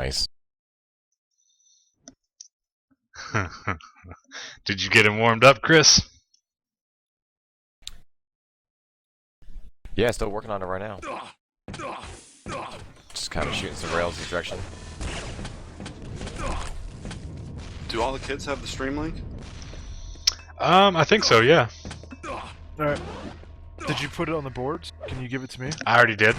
Nice. Did you get him warmed up, Chris? Yeah, still working on it right now. Just kind of shooting some rails in the direction. Do all the kids have the stream link? I think so, yeah. Alright. Did you put it on the boards? Can you give it to me? I already did.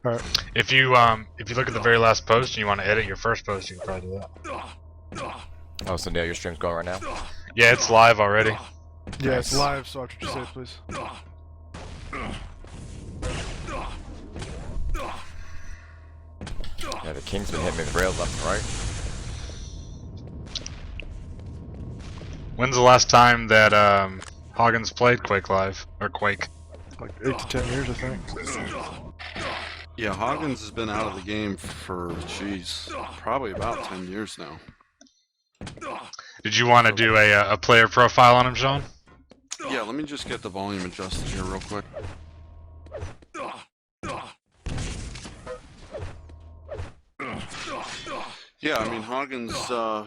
Alright. If you look at the very last post and you want to edit your first post, you can probably do that. Oh, so Neil, your stream's going right now? Yeah, it's live already. Yeah, Nice. it's live, so after you say it, please. Yeah, the King's been hitting me with rails left and right. When's the last time that Hoggins played Quake Live? Or Quake? Like 8 to 10 years, I think. Yeah, Hoggins has been out of the game for, jeez, probably about 10 years now. Did you want to do a player profile on him, Sean? Yeah, let me just get the volume adjusted here real quick. Yeah, I mean, Hoggins,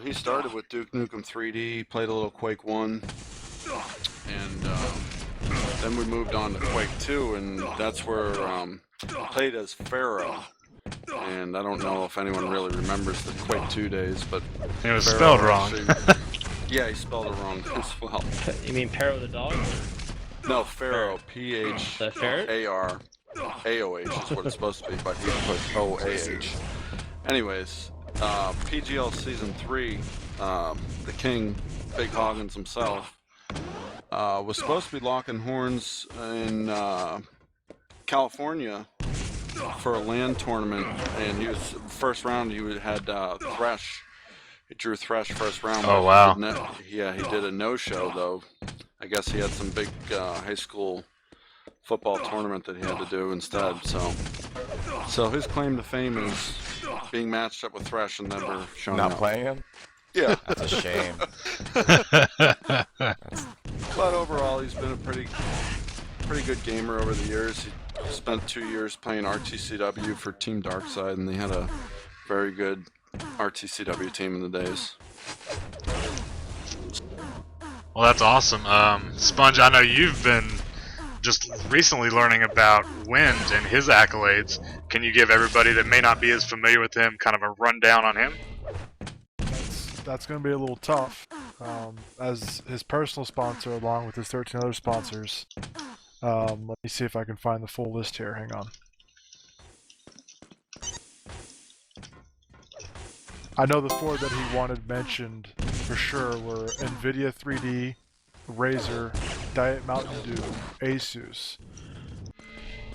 he started with Duke Nukem 3D, played a little Quake 1, and then we moved on to Quake 2, and that's where played as Pharaoh. And I don't know if anyone really remembers the Quake 2 days, but It was Pharaoh spelled wrong. actually- yeah, he spelled it wrong as well. You mean Perro the dog? No, Pharaoh, The ferret? P-H-A-R, A-O-H is what it's supposed to be, but he put O-A-H. Anyways, PGL Season 3, the king, Bighogins himself, was supposed to be locking horns in California for a LAN tournament, and he was first round. He had Thresh. He drew Thresh first round. Oh, wow. He did a no-show though. I guess he had some big high school football tournament that he had to do instead. So his claim to fame is being matched up with Thresh and never showing Not up. playing him? Yeah. That's a shame. But overall, he's been a pretty good gamer over the years. He spent 2 years playing RTCW for Team Darkside, and they had a very good RTCW team in the days. Well, that's awesome. Sponge, I know you've been just recently learning about Wind and his accolades. Can you give everybody that may not be as familiar with him kind of a rundown on him? That's going to be a little tough. As his personal sponsor, along with his 13 other sponsors. Let me see if I can find the full list here. Hang on. I know the 4 that he wanted mentioned for sure were NVIDIA 3D, Razer, Diet Mountain Dew, Asus.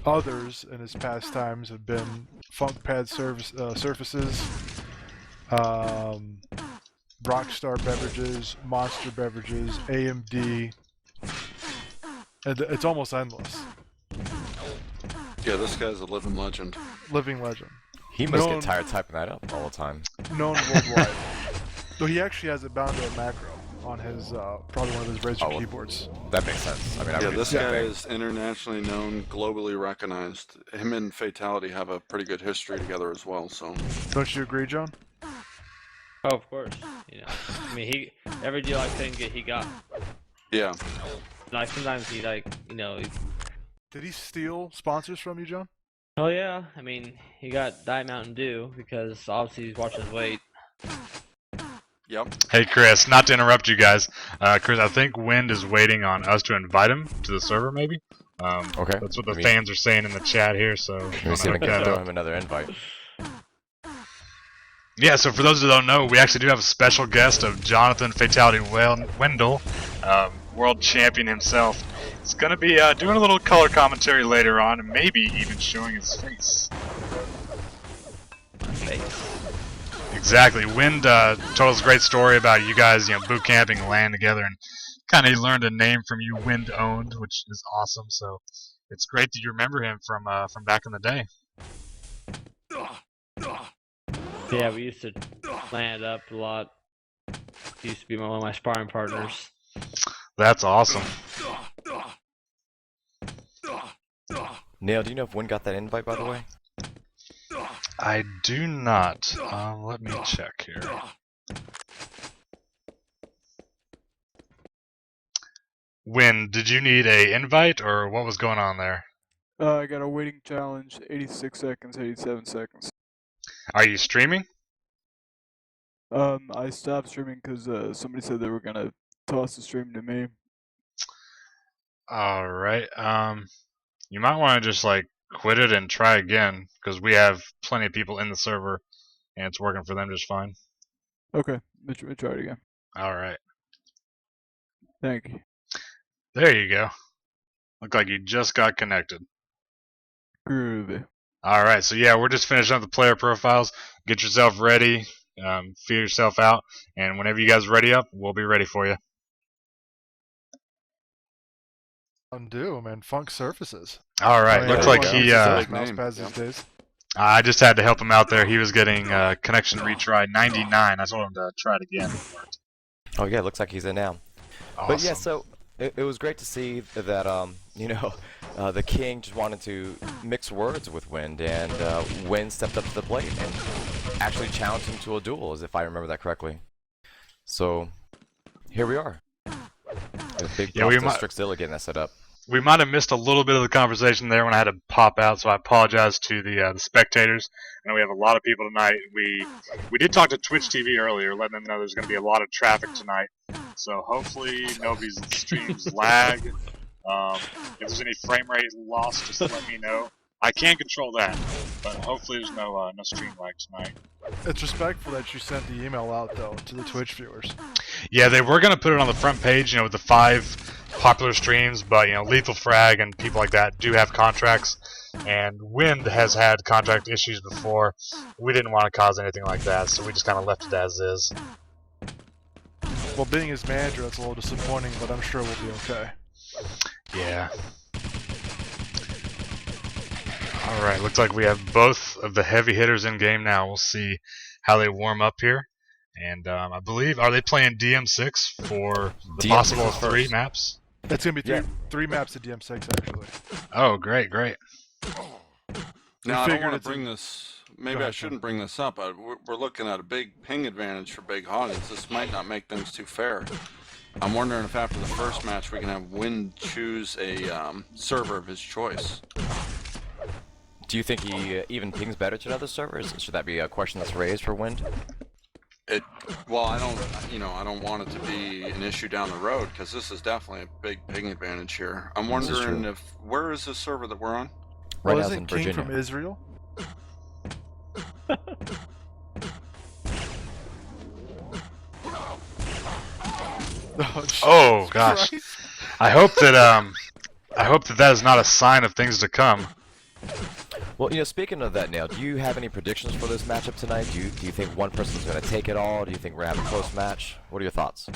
Others in his past times have been FunkPad Surfaces, Rockstar Beverages, Monster Beverages, AMD, and it's almost endless. Yeah, this guy's a living legend. Living legend. He must Known- get tired typing that up all the time. Known worldwide. Though he actually has it bound to a macro on his, probably one of his Razer well, keyboards. That makes sense. I mean, I Yeah, would this do the guy same thing. is internationally known, globally recognized. Him and Fatality have a pretty good history together as well, so. Don't you agree, John? Oh, of course. You know, I mean, every deal I couldn't get, he got. Yeah. Like sometimes he Did he steal sponsors from you, John? Oh yeah. I mean, he got Diet Mountain Dew because obviously he's watching his weight. Yep. Hey, Chris, not to interrupt you guys. Chris, I think Wind is waiting on us to invite him to the server, maybe? Okay. That's what the fans are saying in the chat here, so... Let me see if I can throw him another invite. Yeah, so for those who don't know, we actually do have a special guest of Jonathan Fatality Wendell, world champion himself. He's going to be doing a little color commentary later on, and maybe even showing his face. My face. Exactly. Wind told us a great story about you guys, boot camping and LAN together, and kind of learned a name from you, Wind Owned, which is awesome. So it's great that you remember him from back in the day. Yeah, we used to land up a lot. He used to be one of my sparring partners. That's awesome. Neil, do you know if Win got that invite, by the way? I do not. Let me check here. Win, did you need a invite or what was going on there? I got a waiting challenge, 86 seconds, 87 seconds. Are you streaming? I stopped streaming because somebody said they were gonna toss the stream to me. All right. You might want to just like quit it and try again because we have plenty of people in the server and it's working for them just fine. Okay, let me try it again. All right. Thank you. There you go. Look like you just got connected. Groovy. All right. So yeah, we're just finishing up the player profiles. Get yourself ready. Feel yourself out, and whenever you guys are ready up, we'll be ready for you. Undo, man. Funk Surfaces. All right. Oh, Looks yeah, like everyone he. uses those Big mouse name, pads yeah. these days. I just had to help him out there. He was getting connection retry 99. I told him to try it again. Oh yeah, looks like he's in now. Awesome. But yeah, so it was great to see that you know, the king just wanted to mix words with Wind, and Wind stepped up to the plate and actually challenged him to a duel, as if I remember that correctly. So here we are. A big Yeah, props we to might- Strixzilla getting that set up. We might have missed a little bit of the conversation there when I had to pop out, so I apologize to the spectators. I know we have a lot of people tonight. We did talk to Twitch TV earlier, letting them know there's going to be a lot of traffic tonight. So hopefully nobody's streams lag. If there's any frame rate loss, just let me know. I can't control that, but hopefully there's no stream lag tonight. It's respectful that you sent the email out, though, to the Twitch viewers. Yeah, they were going to put it on the front page, with the 5 popular streams, but, Lethal Frag and people like that do have contracts, and Wind has had contract issues before. We didn't want to cause anything like that, so we just kind of left it as is. Well, being his manager, that's a little disappointing, but I'm sure we'll be okay. Yeah. Alright, looks like we have both of the heavy hitters in game now. We'll see how they warm up here. And I believe, are they playing DM6 for the DM6 possible is 3 first. maps? It's gonna be Yeah. three maps of DM6, actually. Oh, great, great. Now, I don't figured want it's to a- bring this. Maybe Go I ahead, shouldn't bring this up. We're looking at a big ping advantage for Bighogins. This might not make things too fair. I'm wondering if after the first match we can have Wind choose a server of his choice. Do you think he even pings better to other servers? Should that be a question that's raised for Wind? Well, I don't want it to be an issue down the road because this is definitely a big ping advantage here. I'm This is wondering true. where is this server that we're on? Right Well, now it's isn't in King Virginia. from Israel? Oh, Jesus gosh. Christ. I hope that is not a sign of things to come. Well, speaking of that, Nail, do you have any predictions for this matchup tonight? Do you think one person's going to take it all? Do you think we're going to have a close match? What are your thoughts?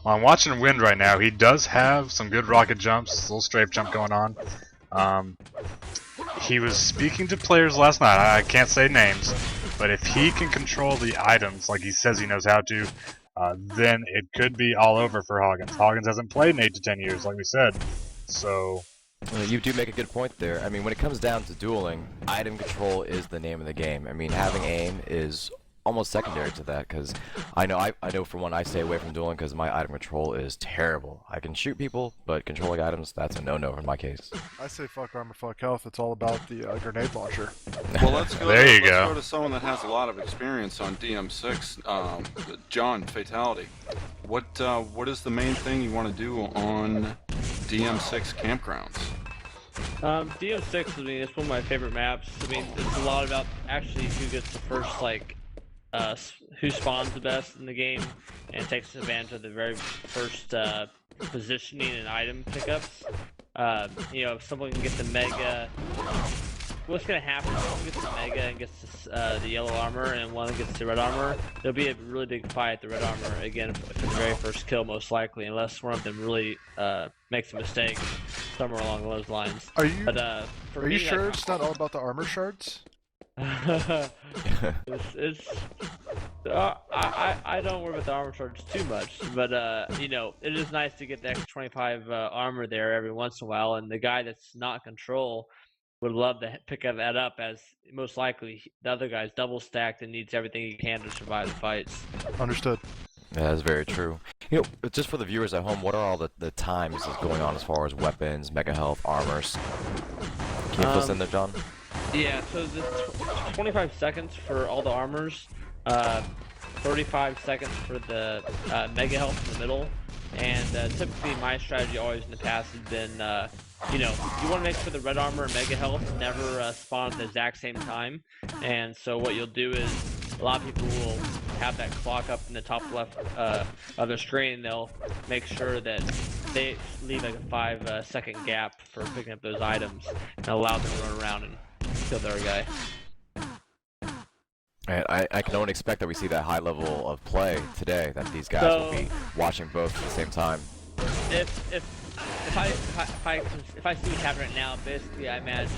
Well, I'm watching Wind right now. He does have some good rocket jumps, a little strafe jump going on. He was speaking to players last night. I can't say names, but if he can control the items like he says he knows how to, then it could be all over for Hoggins. Hoggins hasn't played in 8 to 10 years, like we said. So, You do make a good point there. I mean, when it comes down to dueling, item control is the name of the game. I mean, having aim is almost secondary to that, because I know for one, I stay away from dueling because my item control is terrible. I can shoot people, but controlling items, that's a no-no in my case. I say fuck armor, fuck health. It's all about the grenade launcher. Well, let's go. There you let's go. go to someone that has a lot of experience on DM6. John, Fatality. What is the main thing you want to do on DM6 campgrounds? DM6, I mean, it's one of my favorite maps. I mean, it's a lot about actually who gets the first, who spawns the best in the game, and takes advantage of the very first positioning and item pickups. If someone can get the mega, what's gonna happen if someone gets the mega and gets the yellow armor, and one gets the red armor? There'll be a really big fight at the red armor again for the very first kill, most likely, unless one of them really makes a mistake somewhere along those lines. Are you But for are you me, sure it's not all about the armor shards? I don't worry about the armor charge too much, but it is nice to get the extra 25 armor there every once in a while, and the guy that's not control, would love to pick that up, as most likely the other guy's double stacked and needs everything he can to survive the fights. Understood. Yeah, that's very true. You know, just for the viewers at home, what are all the times that's going on as far as weapons, mega health, armors? Can you fill us in there, John? Yeah, so the 25 seconds for all the armors, 35 seconds for the mega health in the middle, and typically my strategy always in the past has been, you know, you want to make sure the red armor and mega health never spawn at the exact same time, and so what you'll do is a lot of people will have that clock up in the top left of the screen. They'll make sure that they leave like a 5-second gap for picking up those items and allow them to run around and kill their guy. And I can only expect that we see that high level of play today, that these guys will be watching both at the same time. If I see what's happening right now, basically I imagine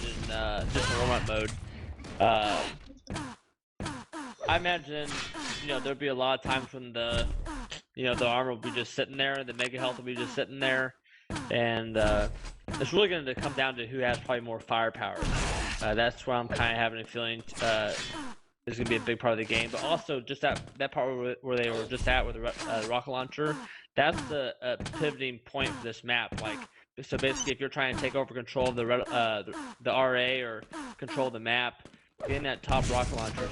just a warm-up mode. I imagine, you know, there'll be a lot of times when the armor will be just sitting there, the mega health will be just sitting there, and it's really going to come down to who has probably more firepower. That's why I'm kind of having a feeling is going to be a big part of the game. But also, just that part where they were just at with the rocket launcher, that's the pivoting point for this map. Like, so basically, if you're trying to take over control of the RA or control the map, getting that top rocket launcher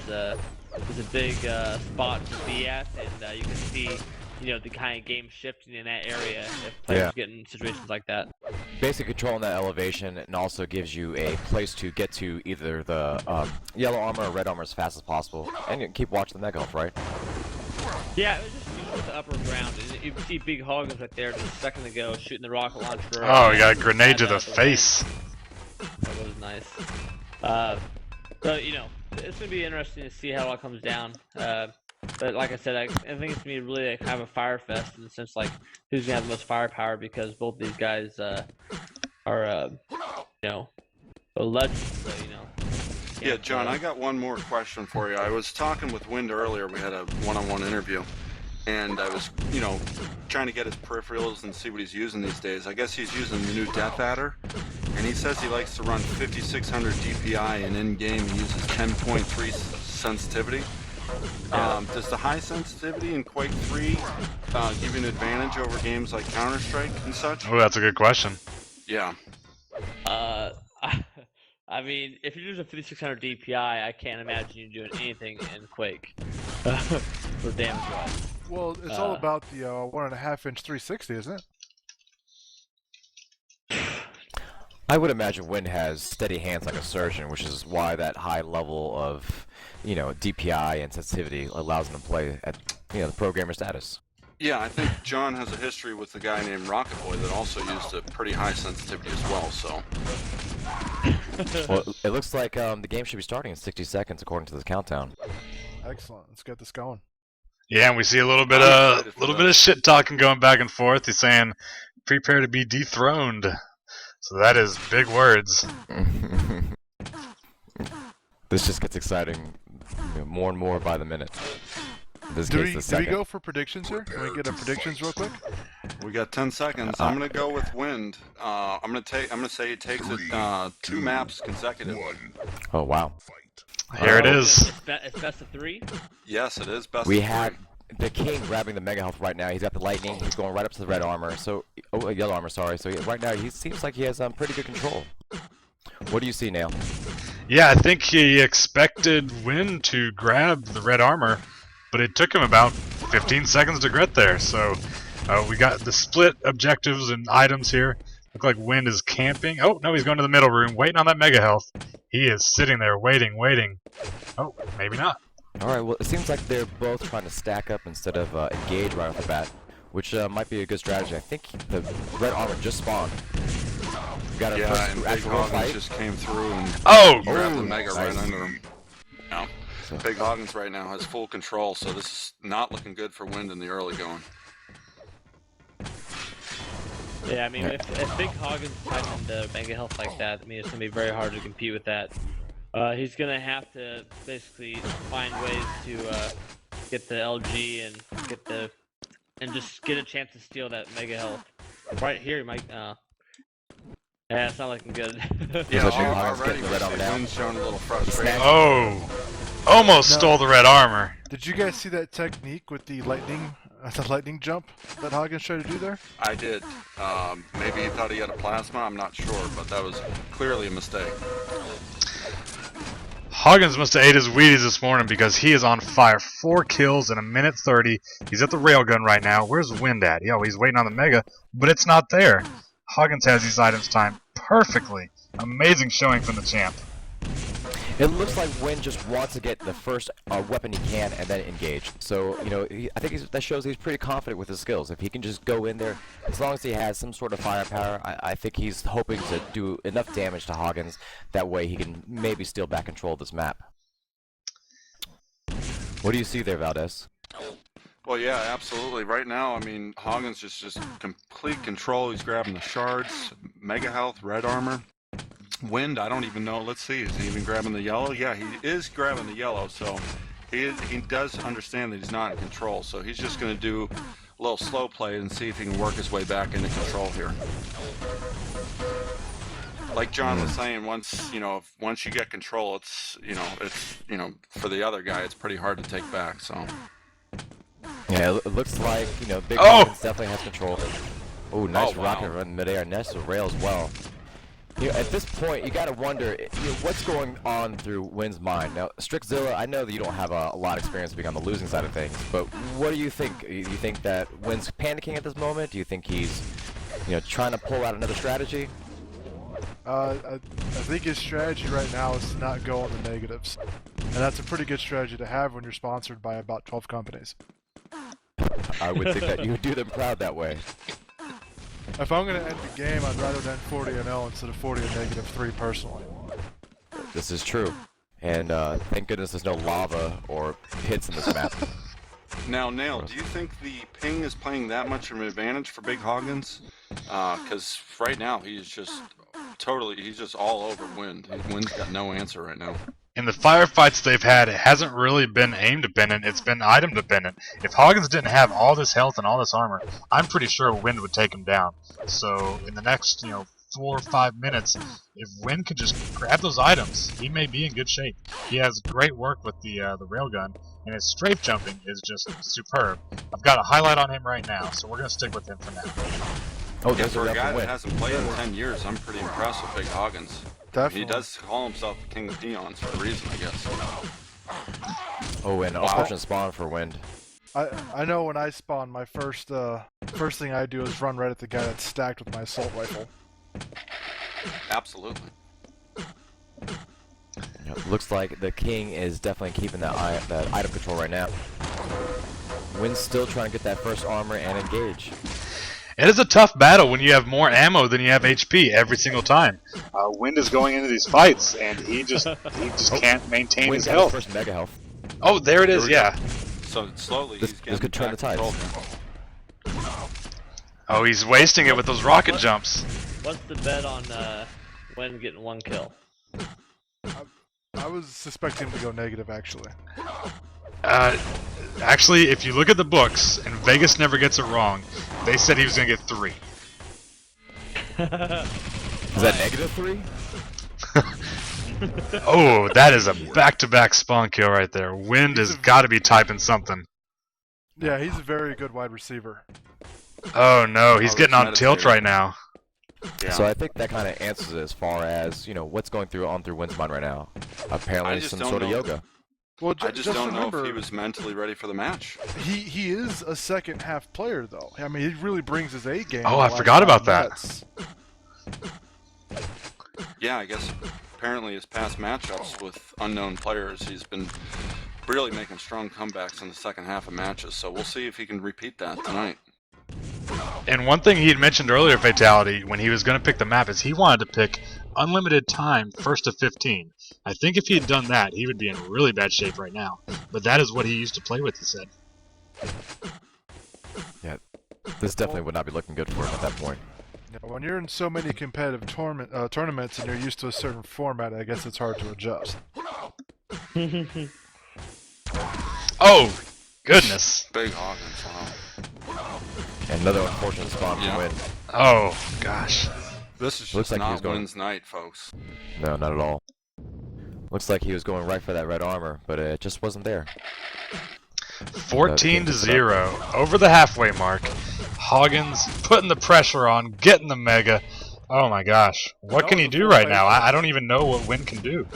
is a big spot to be at, and you can see, you know, the kind of game shifting in that area if players get in situations like that. Basically controlling that elevation, and also gives you a place to get to either the yellow armor or red armor as fast as possible, and you keep watching the mega health, right? Yeah, it was just used with the upper ground. And you see Bighogins right there just a second ago shooting the rocket launcher. Oh, you got a grenade to the face. That was nice. So, you know, it's going to be interesting to see how it all comes down. But like I said, I think it's going to be really like, kind of a fire fest in the sense like who's going to have the most firepower, because both these guys are, you know, legends, so, you know. Yeah, John, I got one more question for you. I was talking with Wind earlier. We had a one-on-one interview, and I was, you know, trying to get his peripherals and see what he's using these days. I guess he's using the new Death Adder, and he says he likes to run 5600 DPI, and in-game he uses 10.3 sensitivity. Does the high sensitivity in Quake 3 give you an advantage over games like Counter-Strike and such? Oh, that's a good question. Yeah. I mean, if you're using 5600 DPI, I can't imagine you doing anything in Quake for damage wise. Well, it's all about the 1.5-inch 360, isn't it? I would imagine Wind has steady hands like a surgeon, which is why that high level of, you know, DPI and sensitivity allows him to play at, you know, the pro gamer status. Yeah, I think John has a history with a guy named Rocket Boy that also used a pretty high sensitivity as well, so... Well, it looks like the game should be starting in 60 seconds according to the countdown. Excellent. Let's get this going. Yeah, and we see a little bit of shit talking going back and forth. He's saying, "Prepare to be dethroned." So that is big words. This just gets exciting, you know, more and more by the minute. Do we go for predictions here? Can we get a predictions real quick? We got 10 seconds. I'm gonna go with Wind. I'm gonna say he takes it 2 maps consecutively. Oh wow! Here it is. It's best of 3. Yes, it is best. We of have 3. the King grabbing the mega health right now. He's got the lightning. He's going right up to the red armor. So, yellow armor. Sorry. So right now he seems like he has pretty good control. What do you see, Nail? Yeah, I think he expected Wind to grab the red armor, but it took him about 15 seconds to get there. So we got the split objectives and items here. Look like Wind is camping. Oh, no, he's going to the middle room, waiting on that mega health. He is sitting there waiting. Oh, maybe not. Alright, well, it seems like they're both trying to stack up instead of engage right off the bat, which might be a good strategy. I think the red armor just spawned. Got a and Bighogins just came through and grabbed the mega right under him. Yeah. So Bighogins right now has full control, so this is not looking good for Wind in the early going. Yeah, I mean, if Bighogins types into mega health like that, I mean, it's gonna be very hard to compete with that. He's gonna have to basically find ways to get the LG and just get a chance to steal that mega health. Right here, he might. Yeah, it's not looking good. Yeah, Looks like Bighogins already getting the red armor now. Wynn's showing a little frustration. Oh, almost No. stole the red armor. Did you guys see that technique with the lightning jump that Hoggins tried to do there? I did. Maybe he thought he had a plasma. I'm not sure, but that was clearly a mistake. Hoggins must have ate his Wheaties this morning because he is on fire. 4 kills in a minute 30. He's at the railgun right now. Where's Wind at? Yo, he's waiting on the Mega, but it's not there. Hoggins has these items timed perfectly. Amazing showing from the champ. It looks like Wind just wants to get the first weapon he can and then engage. So, you know, I think that shows he's pretty confident with his skills. If he can just go in there, as long as he has some sort of firepower, I think he's hoping to do enough damage to Hoggins. That way he can maybe steal back control of this map. What do you see there, Valdez? Well, yeah, absolutely. Right now, I mean, Hoggins just complete control. He's grabbing the shards, mega health, red armor. Wind, I don't even know. Let's see. Is he even grabbing the yellow? Yeah, he is grabbing the yellow. So he does understand that he's not in control. So he's just going to do a little slow play and see if he can work his way back into control here. Like John was saying, once you get control, it's for the other guy, it's pretty hard to take back. So. Yeah, it looks like, you know, Big Oh! Hoggins definitely has control. Oh, nice wow. rocket run midair. Nice rail as well. You know, at this point, you gotta wonder, you know, what's going on through Wynn's mind. Now, Strixzilla, I know that you don't have a lot of experience being on the losing side of things, but what do you think? Do you think that Wynn's panicking at this moment? Do you think he's, you know, trying to pull out another strategy? I think his strategy right now is to not go on the negatives. And that's a pretty good strategy to have when you're sponsored by about 12 companies. I would think that you would do them proud that way. If I'm going to end the game, I'd rather end 40-0 instead of 40 and -3 personally. This is true. And thank goodness there's no lava or hits in this map. Now, Nail, do you think the ping is playing that much of an advantage for Big Hoggins? Because right now he's just all over Wind. Wind's got no answer right now. In the firefights they've had, it hasn't really been aim dependent, it's been item dependent. If Hoggins didn't have all this health and all this armor, I'm pretty sure Wind would take him down. So in the next, 4 or 5 minutes, if Wind could just grab those items, he may be in good shape. He has great work with the railgun, and his strafe jumping is just superb. I've got a highlight on him right now, so we're going to stick with him for now. Oh, Yeah, there's a for a rep guy for that Wynn. hasn't played in 10 years, I'm pretty impressed with Big Hoggins. Definitely. He does call himself the King of Peons for a reason, I guess. Oh, and unfortunate spawn for Wind. I know when I spawn, my first thing I do is run right at the guy that's stacked with my assault rifle. Absolutely. You know, looks like the King is definitely keeping that item control right now. Wynn's still trying to get that first armor and engage. It is a tough battle when you have more ammo than you have HP every single time. Wind is going into these fights, and he just can't maintain Wynn his got his health. first mega health. Oh, there it is, yeah. So slowly This he's getting could turn back the tides. control here. Oh, he's wasting it with those rocket jumps. What's the bet on Wynn getting 1 kill? I was suspecting him to go negative, actually. Actually, if you look at the books, and Vegas never gets it wrong, they said he was going to get 3. Is that -3? Oh, that is a back-to-back spawn kill right there. Wind has got to be typing something. Yeah, he's a very good wide receiver. Oh no, he's Oh, getting that's on tilt meditating. right now. Yeah. So I think that kind of answers it as far as, you know, what's going through Wynn's mind right now. I Apparently just some don't sort of know. yoga. Well, I just don't know if he was mentally ready for the match. He is a second half player though. I mean, he really brings his A game. Oh, the I last forgot about 5 that. minutes. Yeah, I guess apparently his past matchups with unknown players, he's been really making strong comebacks in the second half of matches. So we'll see if he can repeat that tonight. And one thing he had mentioned earlier, Fatality, when he was going to pick the map, is he wanted to pick unlimited time, 1st to 15. I think if he had done that, he would be in really bad shape right now. But that is what he used to play with, he said. Yeah, this definitely would not be looking good for him at that point. Yeah, when you're in so many competitive tournaments and you're used to a certain format, I guess it's hard to adjust. Oh, goodness. Big Hoggins, wow. And another unfortunate spawn for Yeah. Wynn. Oh, gosh. This is Looks just like he was not going- Wynn's night, folks. No, not at all. Looks like he was going right for that red armor, but it just wasn't there. 14-0 over the halfway mark. Hoggins putting the pressure on, getting the mega. Oh my gosh, what That can was he a do full right now? face-off. I don't even know what Wynn can do.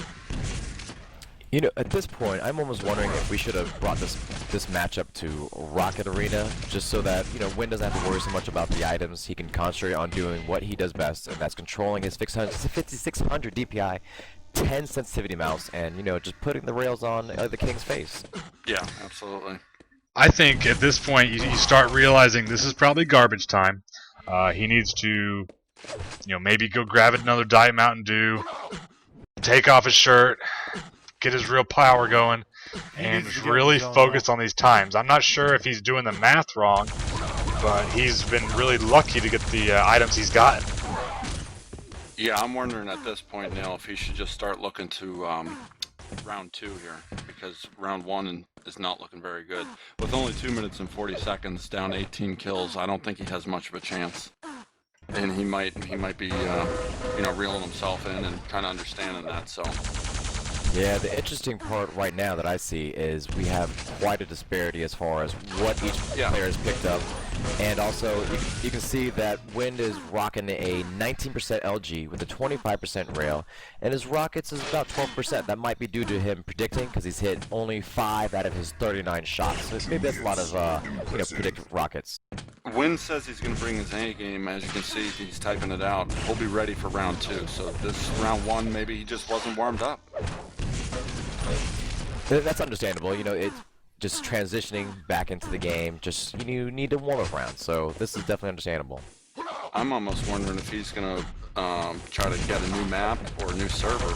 You know, at this point, I'm almost wondering if we should have brought this matchup to Rocket Arena, just so that, you know, Wynn doesn't have to worry so much about the items. He can concentrate on doing what he does best, and that's controlling his 5600 DPI, 10 sensitivity mouse, and, you know, just putting the rails on the King's face. Yeah, absolutely. I think at this point you start realizing this is probably garbage time. He needs to, you know, maybe go grab another Diet Mountain Dew, take off his shirt, get his real power going, and needs to get really in the zone focus on these times. I'm not sure if he's doing the math wrong, but he's been really lucky to get the items he's gotten. Yeah, I'm wondering at this point now if he should just start looking to round 2 here, because round 1 is not looking very good. With only 2 minutes and 40 seconds, down 18 kills, I don't think he has much of a chance. And he might be, you know, reeling himself in and kind of understanding that. So. Yeah, the interesting part right now that I see is we have quite a disparity as far as what each player has picked up. And also, you can see that Wind is rocking a 19% LG with a 25% rail, and his rockets is about 12%. That might be due to him predicting, because he's hit only 5 out of his 39 shots. So maybe that's a lot of, you know, predicted rockets. Wynn says he's going to bring his A game. As you can see, he's typing it out. He'll be ready for round 2. So this round 1, maybe he just wasn't warmed up. That's understandable. You know, it's just transitioning back into the game. Just you need a warm-up round. So this is definitely understandable. I'm almost wondering if he's going to try to get a new map or a new server,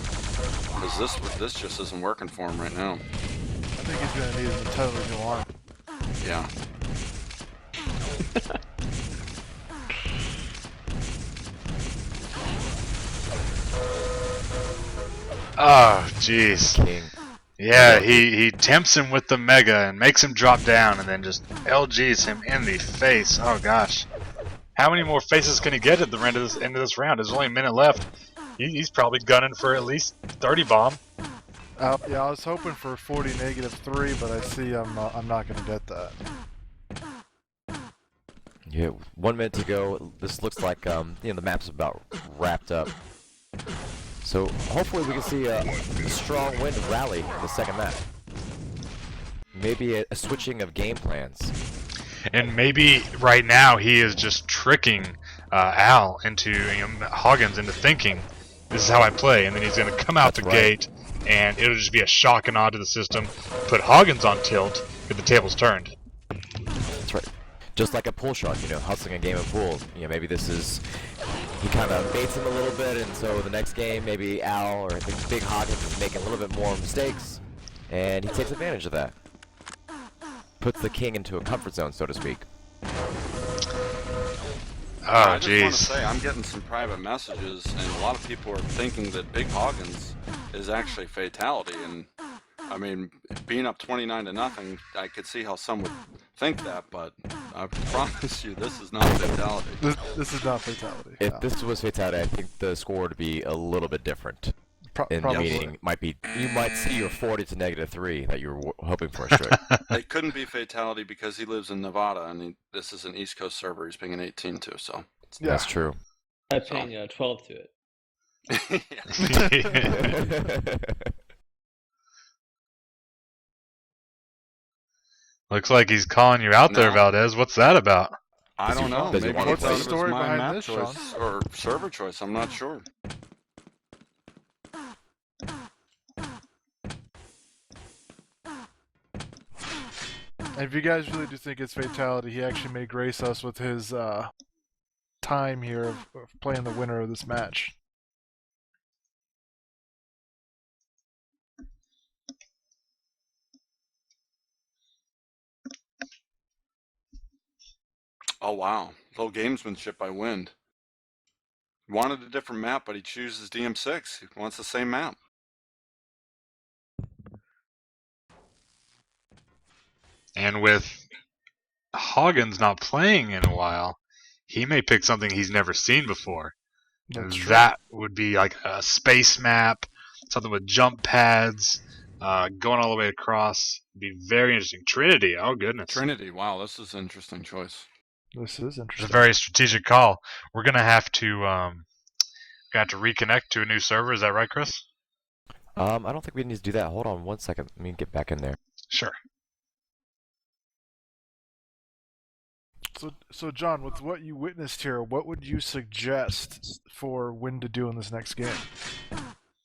because this just isn't working for him right now. I think he's going to need a totally new arm. Yeah. Oh, jeez. King. Yeah, he tempts him with the mega and makes him drop down and then just LGs him in the face. Oh gosh. How many more faces can he get at the end of this round? There's only a minute left. He's probably gunning for at least 30 bomb. Yeah, I was hoping for 40 -3, but I see I'm not going to get that. Yeah, 1 minute to go. This looks like you know, the map's about wrapped up. So hopefully we can see a strong Wind rally in the second map. Maybe a switching of game plans. And maybe right now he is just tricking Al into, you know, Hoggins into thinking this is how I play, and then he's going to come out That's the right. gate and it'll just be a shock and awe to the system, put Hoggins on tilt, get the tables turned. That's right. Just like a pull shot, you know, hustling a game of pool. You know, maybe this is, he kind of baits him a little bit, and so the next game, maybe Al or the big Hoggins is making a little bit more mistakes, and he takes advantage of that. Puts the king into a comfort zone, so to speak. Oh, I just want to jeez. say, I'm getting some private messages, and a lot of people are thinking that Big Hoggins is actually Fatality, and I mean, being up 29-0, I could see how some would think that, but I promise you, this is not Fatality. This is not Fatality. If no. this was Fatality, I think the score would be a little bit different. In Probably. meaning, you might see your 40 to -3 that you were hoping for a straight. It couldn't be Fatality because he lives in Nevada, and this is an East Coast server. He's pinging 18 too, so. Yeah. That's true. I ping 12 to it. Looks like he's calling you out there, No. Valdez. What's that about? I don't know. Does he Maybe want to it's play? out of his Story mind behind map this, choice or server choice. I'm not sure. And if you guys really do think it's Fatality, he actually may grace us with his time here of playing the winner of this match. Oh wow, little gamesmanship by Wind. He wanted a different map, but he chooses DM6. He wants the same map. And with Hoggins not playing in a while, he may pick something he's never seen before. That's true. That would be like a space map, something with jump pads, going all the way across. It'd be very interesting. Trinity, oh goodness. Trinity, wow, this is an interesting choice. This is It's a interesting. very strategic call. We're gonna have to reconnect to a new server. Is that right, Chris? I don't think we need to do that. Hold on 1 second. Let me get back in there. Sure. So John, with what you witnessed here, what would you suggest for Win to do in this next game?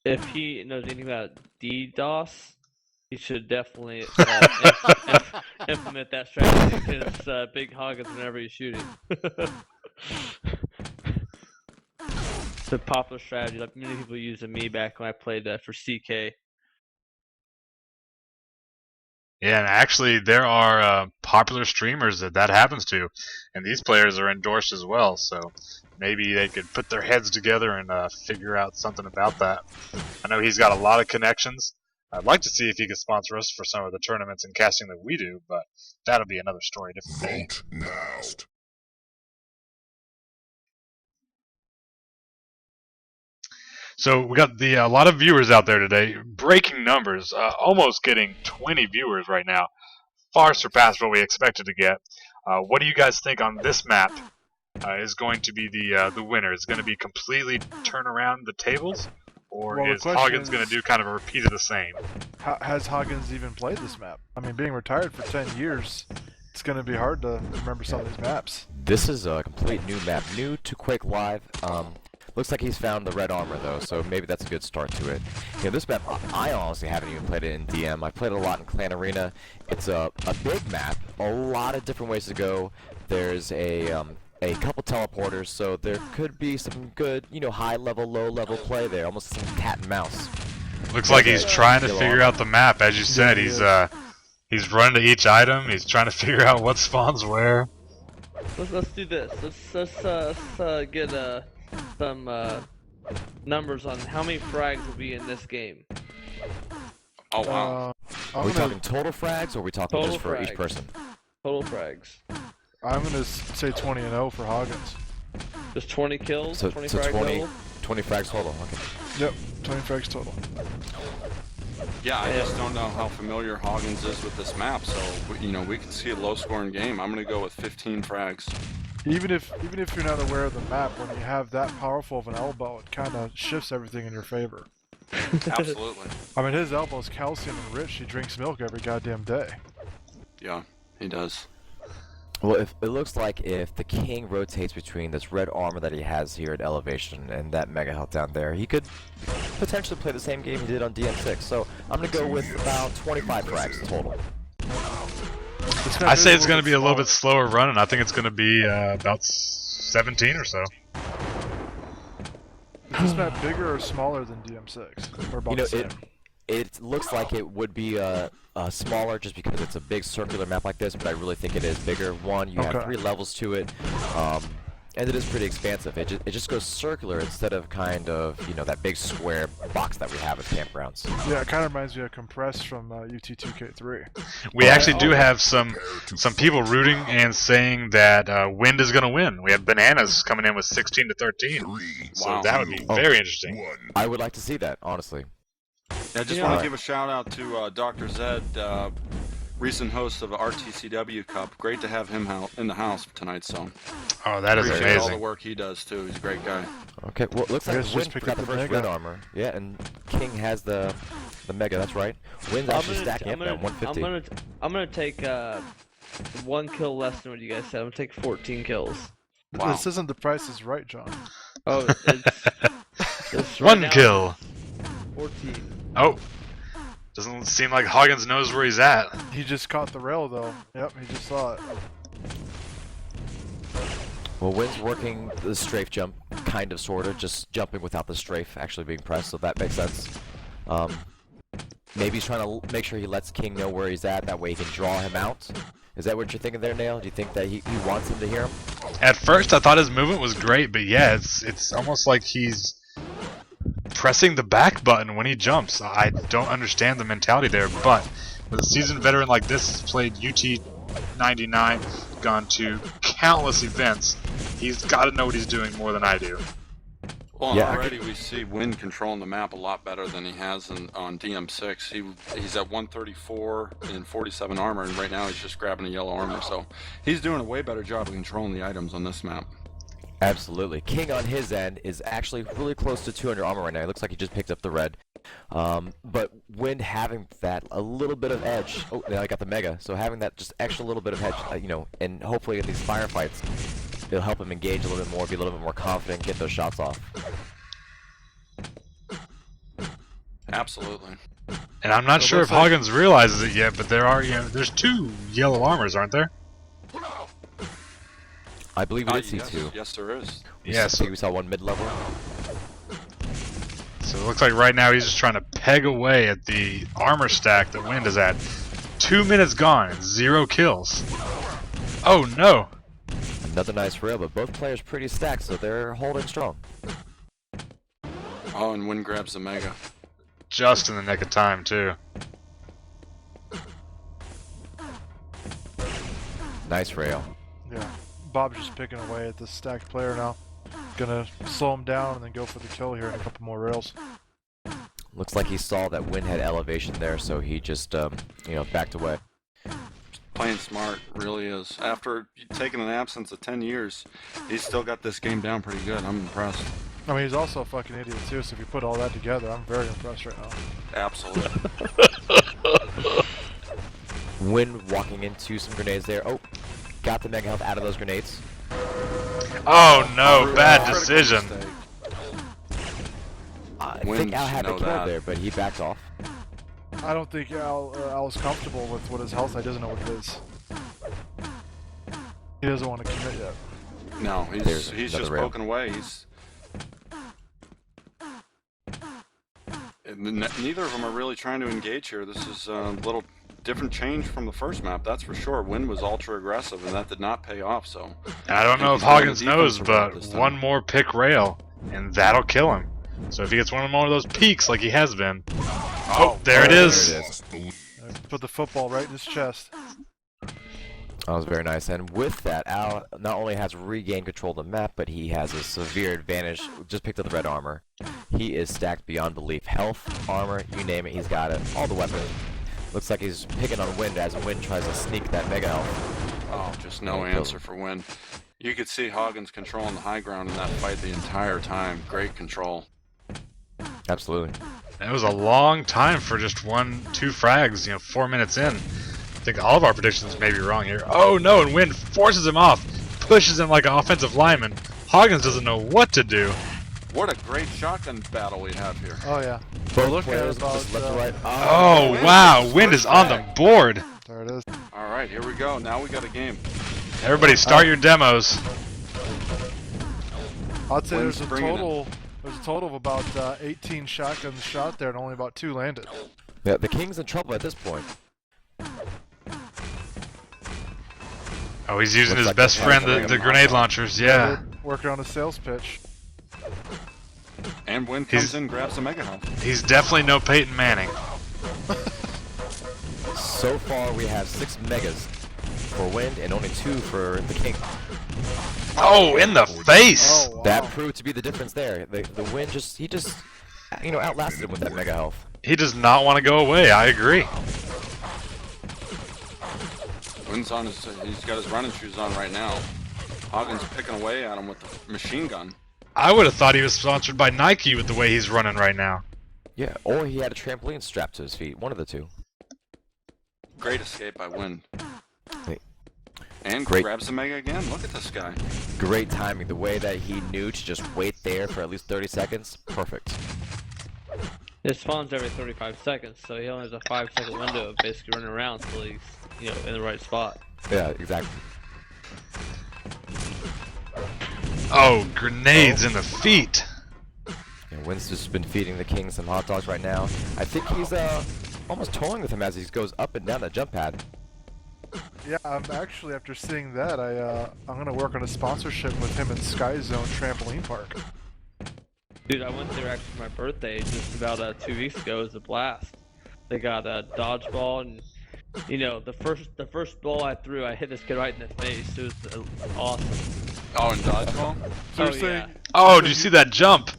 If he knows anything about DDoS, he should definitely implement that strategy against Bighogins whenever he's shooting. It's a popular strategy. Like many people used to me back when I played for CK. Yeah, and actually there are popular streamers that happens to, and these players are endorsed as well, so maybe they could put their heads together and figure out something about that. I know he's got a lot of connections. I'd like to see if he could sponsor us for some of the tournaments and casting that we do, but that'll be another story, different day. Vote now. So we got a lot of viewers out there today. Breaking numbers, almost getting 20 viewers right now. Far surpassed what we expected to get. What do you guys think on this map is going to be the winner? Is it going to be completely turn around the tables? Or Well, the is question Hoggins going to is- do kind of a repeat of the same? Has Hoggins even played this map? I mean, being retired for 10 years, it's going to be hard to remember some of these maps. This is a complete new map, new to Quake Live. Looks like he's found the red armor though, so maybe that's a good start to it. You know, this map, I honestly haven't even played it in DM. I played it a lot in Clan Arena. It's a big map, a lot of different ways to go. There's a couple teleporters, so there could be some good, you know, high level, low level play there, almost some cat and mouse. Looks like he's trying to Yellow figure armor. out the map. As you said, Yeah, he's running to each item. He's trying to figure out what spawns where. Let's do this. Let's get some numbers on how many frags will be in this game. Oh wow. Are we talking total frags, or are we talking Total just for each frags. person? Total frags. I'm going to say 20-0 for Hoggins. Just 20 kills, So, 20 so frags 20, total. 20 frags total. Okay. Yep, 20 frags total. Yeah, I just don't know how familiar Hoggins is with this map, so you know we can see a low-scoring game. I'm gonna go with 15 frags. Even if you're not aware of the map, when you have that powerful of an elbow, it kind of shifts everything in your favor. Absolutely. I mean, his elbow's calcium and rich. He drinks milk every goddamn day. Yeah, he does. Well, if it looks like if the king rotates between this red armor that he has here at elevation and that mega health down there, he could potentially play the same game he did on DM6. So I'm gonna go with about 25 frags total. This map I is say it's going to be a little smaller. bit slower running. I think it's going to be about 17 or so. Is this map bigger or smaller than DM6? Or about You know, the same? it looks like it would be smaller just because it's a big circular map like this, but I really think it is bigger. One, you have Okay. 3 levels to it, and it is pretty expansive. It just goes circular instead of kind of, you know, that big square box that we have at campgrounds. Yeah, it kind of reminds me of Compress from UT2K3. We actually do have some people rooting and saying that Wind is going to win. We have Bananas coming in with 16 to 13. 3, So Wow. that would be Oh. very interesting. 1. I would like to see that, honestly. I just Yeah. want to give a shout out to Dr. Zed, recent host of the RTCW Cup. Great to have him in the house tonight. So Oh, that is appreciate all the amazing. work he does too. He's a great guy. Okay, well, it looks I like guess just Wind pick got up the the first Mega. red armor. Yeah, and King has the Mega, that's right. Wind's actually stacking up at 150. I'm gonna take 1 kill less than what you guys said. I'm gonna take 14 kills. Wow. This isn't the Price is Right, John. Oh, it's right One now, kill. 14. Oh, doesn't seem like Hoggins knows where he's at. He just caught the rail, though. Yep, he just saw it. Well, Wind's working the strafe jump, kind of, sort of, just jumping without the strafe actually being pressed, so that makes sense. Maybe he's trying to make sure he lets King know where he's at, that way he can draw him out. Is that what you're thinking there, Nail? Do you think that he wants him to hear him? At first, I thought his movement was great, but yeah, it's almost like he's pressing the back button when he jumps. I don't understand the mentality there, but with a seasoned veteran like this, he's played UT99, gone to countless events. He's got to know what he's doing more than I do. Well, and Yeah, already we see Wind controlling the map a lot better than he has on DM6. He's at 134 and 47 armor, and right now he's just grabbing a yellow armor. So he's doing a way better job of controlling the items on this map. Absolutely. King on his end is actually really close to 200 armor right now. It looks like he just picked up the red. But Wind having that a little bit of edge. Oh, now I got the mega. So having that just extra little bit of edge, you know, and hopefully in these firefights, it'll help him engage a little bit more, be a little bit more confident, get those shots off. Absolutely. And I'm not sure if Hoggins realizes it yet, but there are, there's 2 yellow armors, aren't there? I believe we did see yes, 2. Yes, there is. Yes. We saw one mid-level. So it looks like right now he's just trying to peg away at the armor stack that Wind is at. 2 minutes gone and 0 kills. Oh no! Another nice rail, but both players pretty stacked, so they're holding strong. Oh, and Wind grabs the mega. Just in the nick of time too. Nice rail. Yeah. Bob's just picking away at the stacked player now. Gonna slow him down and then go for the kill here in a couple more rails. Looks like he saw that Wind had elevation there, so he just, you know, backed away. Playing smart, really is. After taking an absence of 10 years, he's still got this game down pretty good. I'm impressed. I mean, he's also a fucking idiot too, so if you put all that together, I'm very impressed right now. Absolutely. Wind walking into some grenades there. Oh, got the mega health out of those grenades. Oh no, bad Critical decision. mistake. I Wind think Al should had the know kill that. there, but he backed off. I don't think Al's comfortable with what his health. He doesn't know what it is. He doesn't want to commit yet. No, There's he's another just rail. poking away. Neither of them are really trying to engage here. This is a little different change from the first map, that's for sure. Wind was ultra aggressive, and that did not pay off. So I don't know if Hoggins knows, but one more pick rail, and that'll kill him. So if he gets one more of those peaks like he has been. Oh, there it is. There it is. Put the football right in his chest. That was very nice. And with that, Al not only has regained control of the map, but he has a severe advantage. Just picked up the red armor. He is stacked beyond belief. Health, armor, you name it, he's got it. All the weapons. Looks like he's picking on Wind as Wind tries to sneak that mega health. Oh, just no answer for Wind. You could see Hoggins controlling the high ground in that fight the entire time. Great control. Absolutely. It was a long time for just 1-2 frags, 4 minutes in. I think all of our predictions may be wrong here. Oh no, and Wind forces him off, pushes him like an offensive lineman. Hoggins doesn't know what to do. What a great shotgun battle we have here. Oh yeah. Both look at players about, just left to right. Oh Wind wow, is Wind is on the first board. There it is. All right, here we go. Now we got a game. Everybody start your demos. I'd say Wind's there's a bringing it. total. There's a total of about 18 shotguns shot there, and only about 2 landed. Yeah, the King's in trouble at this point. Oh, he's using Looks his like best they're friend, trying to the bring him grenade off. launchers, yeah. Working on a sales pitch. And Wind comes in, grabs the mega health. He's definitely no Peyton Manning. So far, we have 6 megas for Wind and only 2 for the King. Oh, in the face! Oh wow. That proved to be the difference there. The Wind he just outlasted him with that mega health. He does not want to go away, I agree. Wind's on he's got his running shoes on right now. Hoggins picking away at him with the machine gun. I would have thought he was sponsored by Nike with the way he's running right now. Yeah, or he had a trampoline strapped to his feet. One of the two. Great escape by Wind. Wait. And Great. grabs the mega again. Look at this guy. Great timing. The way that he knew to just wait there for at least 30 seconds. Perfect. It spawns every 35 seconds, so he only has a 5-second window of basically running around until he's, in the right spot. Yeah, exactly. Oh, grenades in the feet. Yeah, Wind's just been feeding the King some hot dogs right now. I think he's almost toying with him as he goes up and down the jump pad. Yeah, I'm actually, after seeing that, I'm gonna work on a sponsorship with him in Sky Zone Trampoline Park. Dude, I went there actually for my birthday just about 2 weeks ago. It was a blast. They got a dodgeball, and the first ball I threw, I hit this kid right in the face. It was awesome. Oh, and dodgeball? So Oh, you're saying, yeah. Oh, did you see that jump?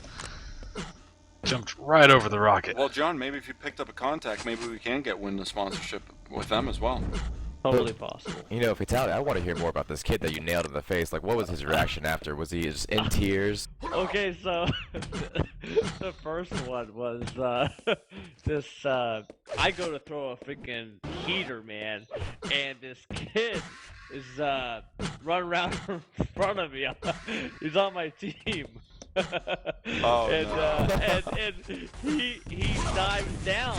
Jumped right over the rocket. Well, John, maybe if you picked up a contact, maybe we can get Win the sponsorship with them as well. Totally possible. You know, Fatality, I want to hear more about this kid that you nailed in the face. Like, what was his reaction after? Was he just in tears? Okay, so the first one was this. I go to throw a freaking heater, man, and this kid is running around in front of me. He's on my team. Oh, and, no. and he dives down.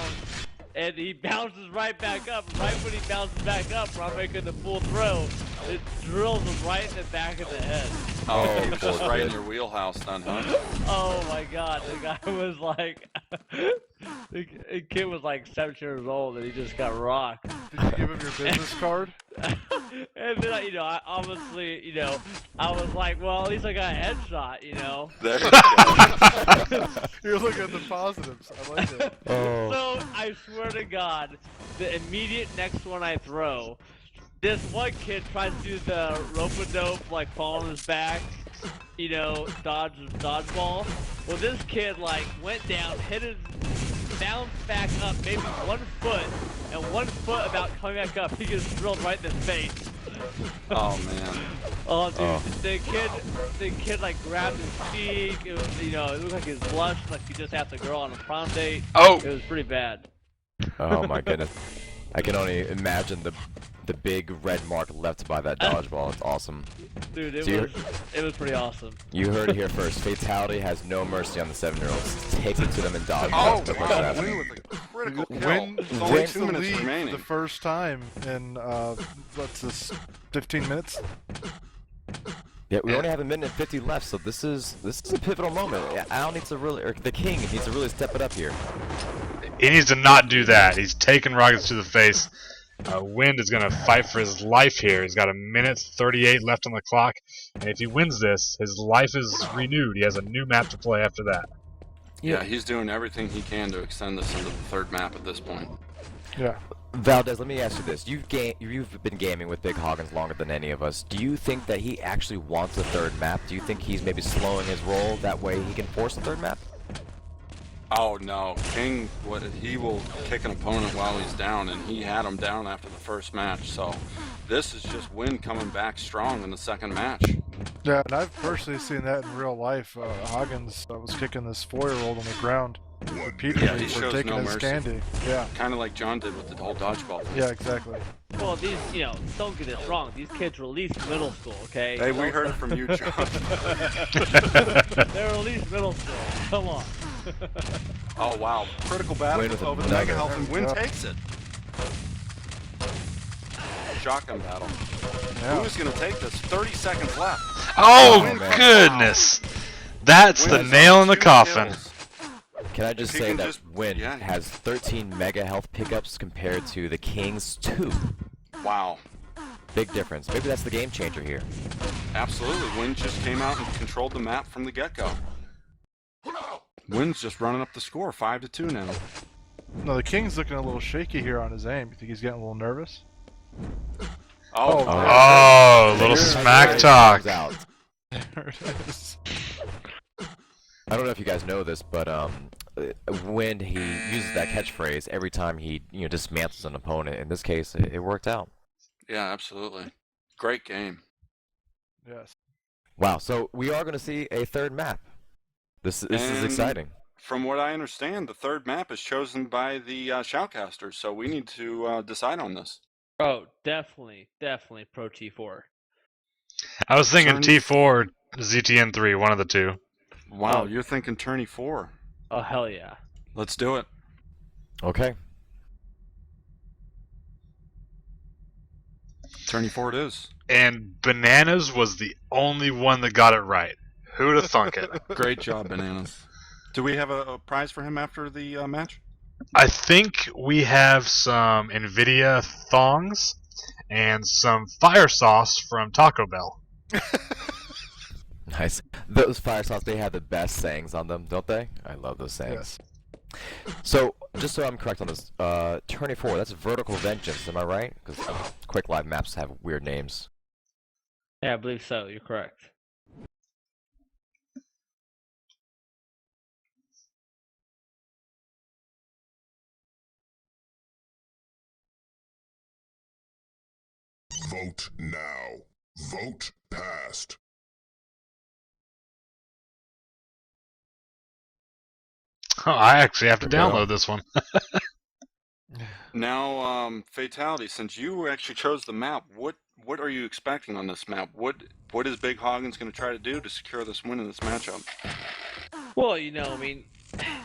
And he bounces right back up. Right when he bounces back up, when I'm making the full throw, it drills him right in the back of the head. Oh, just right in your wheelhouse then, huh? Oh my god, the guy was like, the kid was like 7 years old and he just got rocked. Did you give him your business card? And then, I obviously, I was like, well, at least I got a headshot, There you go. You're looking at the positives. I like it. Oh. So, I swear to God, the immediate next one I throw, this one kid tries to do the rope-a-dope, like, fall on his back, dodgeball. Well, this kid, like, went down, bounced back up maybe 1 foot, and 1 foot about coming back up, he gets drilled right in the face. Oh, man. Oh, dude, the kid, like, grabbed his cheek, it was, it looked like he was blushed, like he just asked a girl on a prom date. Oh! It was pretty bad. Oh my goodness. I can only imagine the big red mark left by that dodgeball. It's awesome. Dude, So it was pretty awesome. You heard it here first. Fatality has no mercy on the 7-year-olds. Takes it to them in dodgeball. Oh, No wow. question Win asked. with a critical kill. Win With only takes 2 the minutes lead remaining. the first time in what's this? 15 minutes. Yeah, we only have 1:50 left, so this is a pivotal moment. Al needs to really, or the King needs to really step it up here. He needs to not do that. He's taking rockets to the face. Wind is going to fight for his life here. He's got 1:38 left on the clock, and if he wins this, his life is renewed. He has a new map to play after that. Yeah, he's doing everything he can to extend this into the 3rd map at this point. Yeah. Valdez, let me ask you this. You've been gaming with Bighogins longer than any of us. Do you think that he actually wants a 3rd map? Do you think he's maybe slowing his roll that way he can force a 3rd map? Oh, no. King, he will kick an opponent while he's down, and he had him down after the first match, so this is just Win coming back strong in the 2nd match. Yeah, and I've personally seen that in real life. Hoggins was kicking this 4-year-old on the ground repeatedly Yeah, he for shows taking no his mercy. candy. Yeah. Kind of like John did with the whole dodgeball thing. Yeah, exactly. Well, these, don't get this wrong. These kids were at least middle school, okay? Hey, we heard it from you, John. They were at least middle school. Come on. Oh, wow. Critical battle Win with over the another. Mega Health, and Win Yeah. takes it. Shotgun battle. Yeah. Who's going to take this? 30 seconds left. Oh, Win man. goodness! That's Win the is nail on in the 2 coffin. kills. Can I just If he say can that just- Win yeah. has 13 mega health pickups compared to the King's 2. Wow. Big difference. Maybe that's the game changer here. Absolutely. Win just came out and controlled the map from the get-go. Win's just running up the score, 5-2 now. No, the King's looking a little shaky here on his aim. You think he's getting a little nervous? Oh, Oh, a little Here's smack how it talk. comes out. There it is. I don't know if you guys know this, but when he uses that catchphrase every time he dismantles an opponent, in this case, it worked out. yeah, absolutely. Great game. Yes. Wow, so we are going to see a 3rd map. This is And exciting. From what I understand, the 3rd map is chosen by the shoutcasters, so we need to decide on this. Oh, definitely Pro T4. I was thinking Turn- T4, ZTN3, one of the two. Wow, Oh. you're thinking Tourney 4. Oh, hell yeah. Let's do it. Okay. Tourney 4 it is. And Bananas was the only one that got it right. Who'd have thunk it? Great job, Bananas. Do we have a prize for him after the match? I think we have some NVIDIA thongs and some fire sauce from Taco Bell. Nice. Those fire sauce, they have the best sayings on them, don't they? I love those sayings. So, just so I'm correct on this, Tourney 4, that's Vertical Vengeance, am I right? Because Quake Live maps have weird names. Yeah, I believe so. You're correct. Vote now. Vote passed. Oh, I actually have to Yeah. download this one. Now, Fatality, since you actually chose the map, what are you expecting on this map? What is Bighogins going to try to do to secure this win in this matchup? Well, you know, I mean,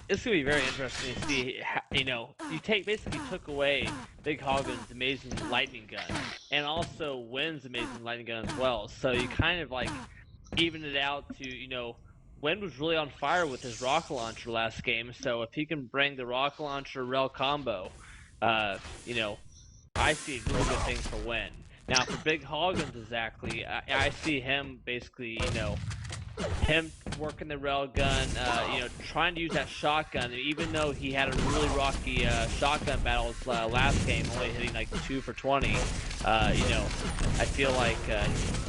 it's gonna be very interesting to see. You know, you basically took away Bighogins' amazing lightning gun, and also Wynn's amazing lightning gun as well. So you kind of like even it out to, you know, Wynn was really on fire with his rocket launcher last game. So if he can bring the rocket launcher rail combo, you know, I see really good things for Wynn. Now for Bighogins exactly, I see him basically, you know, him working the rail gun, you know, trying to use that shotgun, even though he had a really rocky shotgun battles last game, only hitting like 2 for 20. You know, I feel like,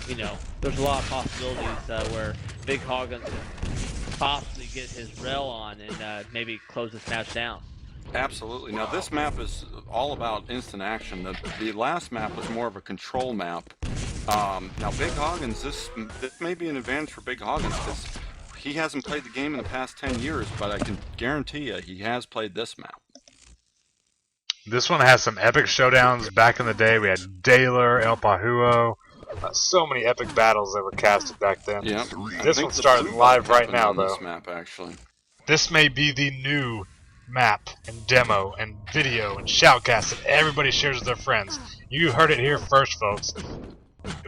you know, there's a lot of possibilities where Bighogins can possibly get his rail on and maybe close this match down. Absolutely. Now this map is all about instant action. The last map was more of a control map. Now Bighogins, this may be an advantage for Bighogins because he hasn't played the game in the past 10 years, but I can guarantee you he has played this map. This one has some epic showdowns back in the day. We had Daler, El Pajuo, so many epic battles that were casted back then. Yeah. This one's starting live right now, on though. This map actually. This may be the new map and demo and video and shoutcast that everybody shares with their friends. You heard it here first, folks.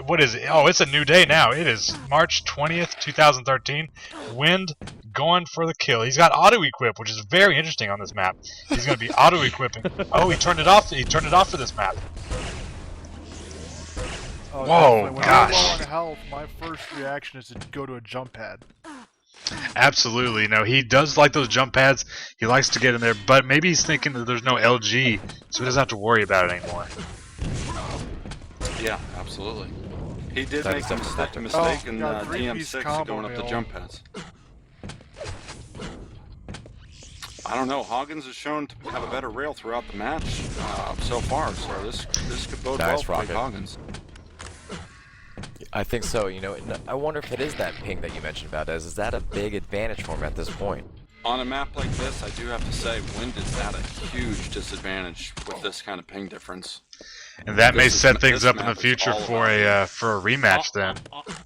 What is it? Oh, it's a new day now. It is March 20th, 2013. Wind going for the kill. He's got auto-equip, which is very interesting on this map. He's going to be auto-equipping. Oh, he turned it off. He turned it off for this map. Oh, Whoa, when gosh. I'm low on health, my first reaction is to go to a jump pad. Absolutely. No, he does like those jump pads. He likes to get in there, but maybe he's thinking that there's no LG, so he doesn't have to worry about it anymore. Yeah, absolutely. He did That make is a definitely mistake in got three-piece DM6 combo going up the rail. jump pads. I don't know. Hoggins has shown to have a better rail throughout the match so far, so this could bode well Nice for rocket. Bighogins. I think so. You know, and I wonder if it is that ping that you mentioned about. Is that a big advantage for him at this point? On a map like this, I do have to say, Wind is at a huge disadvantage with this kind of ping difference. And that may This is- set things this up in the map is future all for about a rematch then.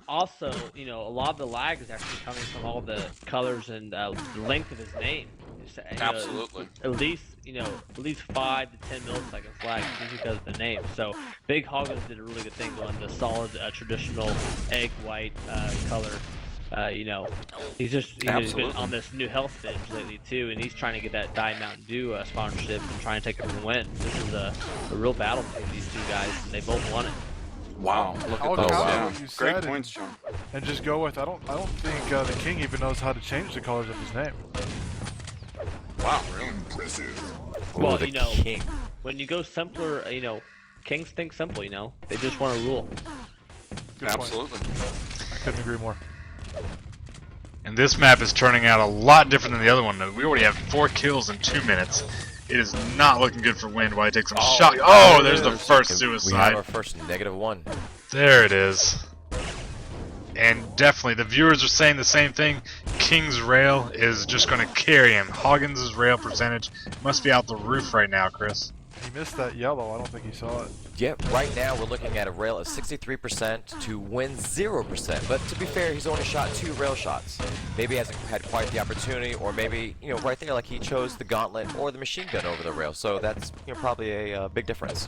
Also, you know, a lot of the lag is actually coming from all the colors and the length of his name. You know, Absolutely. At least, you know, at least 5 to 10 milliseconds lag just because of the name. So Bighogins did a really good thing going the solid traditional egg white color. You know, he's just he's been Absolutely. on this new health binge lately too, and he's trying to get that Diet Mountain Dew sponsorship and try and take it from the win. This is a real battle between these two guys, and they both won it. Wow, look I'll at those. counter Yeah. what you Great said points, John. and just go with I don't think the king even knows how to change the colors of his name. Wow, really? Impressive. Well, Ooh, the you know, king. when you go simpler, you know, kings think simple. You know, they just want to rule. Good point. Absolutely. I couldn't agree more. And this map is turning out a lot different than the other one. We already have 4 kills in 2 minutes. It is not looking good for Wind while he takes some shot. Oh, there's the first We have suicide. our first -1. There it is. And definitely, the viewers are saying the same thing. King's rail is just going to carry him. Hoggins' rail percentage must be out the roof right now, Chris. He missed that yellow. I don't think he saw it. Yep, right now we're looking at a rail of 63% to win 0%. But to be fair, he's only shot 2 rail shots. Maybe he hasn't had quite the opportunity, or maybe, you know, right there, like he chose the gauntlet or the machine gun over the rail. So that's, you know, probably a big difference.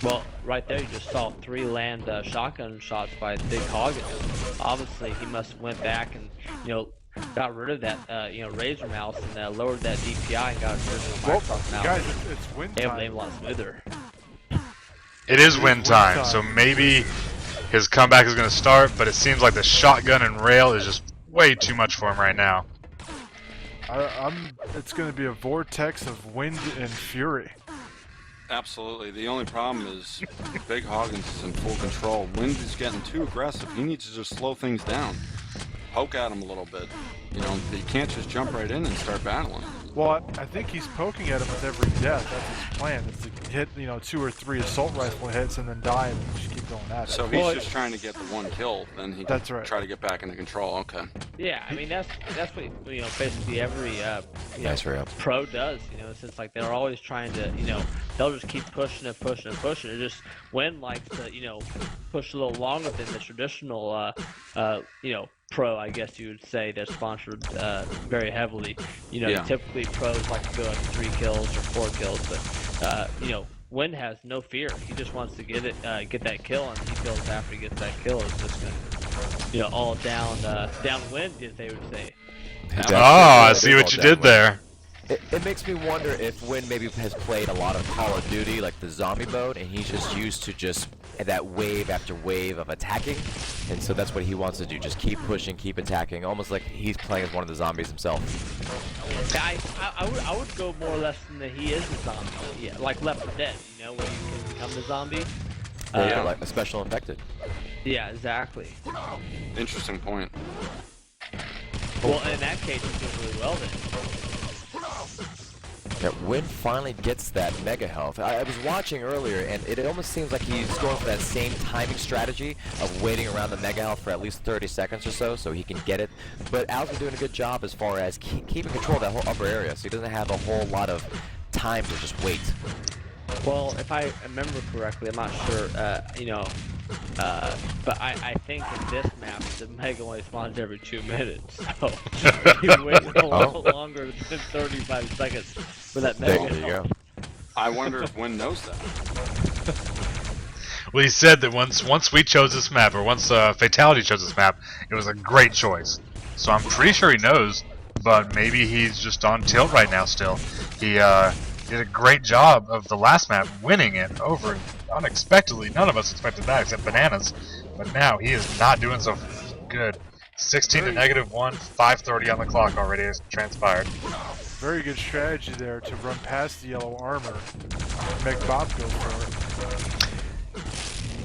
Well, right there, you just saw 3 land shotgun shots by Bighogins. Obviously, he must have went back and, you know, got rid of that, you know, razor mouse and lowered that DPI and got rid of the Well, Microsoft mouse. guys, it's win They have time. a lot smoother. It is win win time, time. so maybe his comeback is going to start, but it seems like the shotgun and rail is just way too much for him right now. It's going to be a vortex of wind and fury. Absolutely. The only problem is Bighogins is in full control. Wind is getting too aggressive. He needs to just slow things down. Poke at him a little bit. You know, he can't just jump right in and start battling. Well, I think he's poking at him with every death. That's his plan, is to hit 2 or 3 assault rifle hits and then die and just keep going at it. So he's just trying to get the one kill, then he That's can right. try to get back into control. Okay. Yeah, I mean that's what basically every Nice rail. pro does. It's just like they're always trying to they'll just keep pushing and pushing and pushing. It just Win likes to push a little longer than the traditional pro, I guess you would say, that's sponsored very heavily. Yeah. Typically pros like to go up to 3 kills or 4 kills, but Win has no fear. He just wants to get that kill, and he feels after he gets that kill, it's just gonna, all downwind, as they would say. Oh, I see what you did there. It makes me wonder if Win maybe has played a lot of Call of Duty, like the zombie mode, and he's just used to just that wave after wave of attacking, and so that's what he wants to do, just keep pushing, keep attacking, almost like he's playing as one of the zombies himself. I would go more or less than that he is a zombie, yeah, like Left 4 Dead, where you can become the zombie. Yeah, like a special infected. Yeah, exactly. Interesting point. Well, in that case, he does really well then. Yeah, Win finally gets that mega health. I was watching earlier, and it almost seems like he's going for that same timing strategy of waiting around the mega health for at least 30 seconds or so he can get it. But Al's been doing a good job as far as keeping control of that whole upper area, so he doesn't have a whole lot of time to just wait. Well, if I remember correctly, I'm not sure, but I think in this map, the Mega only spawns every 2 minutes, so you wait a little longer than 35 seconds for that Mega. There you go. I wonder if Win knows that. Well, he said that once we chose this map, or once Fatality chose this map, it was a great choice. So I'm pretty sure he knows, but maybe he's just on tilt right now still. He did a great job of the last map, winning it over unexpectedly. None of us expected that except Bananas. But now he is not doing so good. 16 to -1, 5:30 on the clock already has transpired. Very good strategy there to run past the yellow armor and make Bout go for it.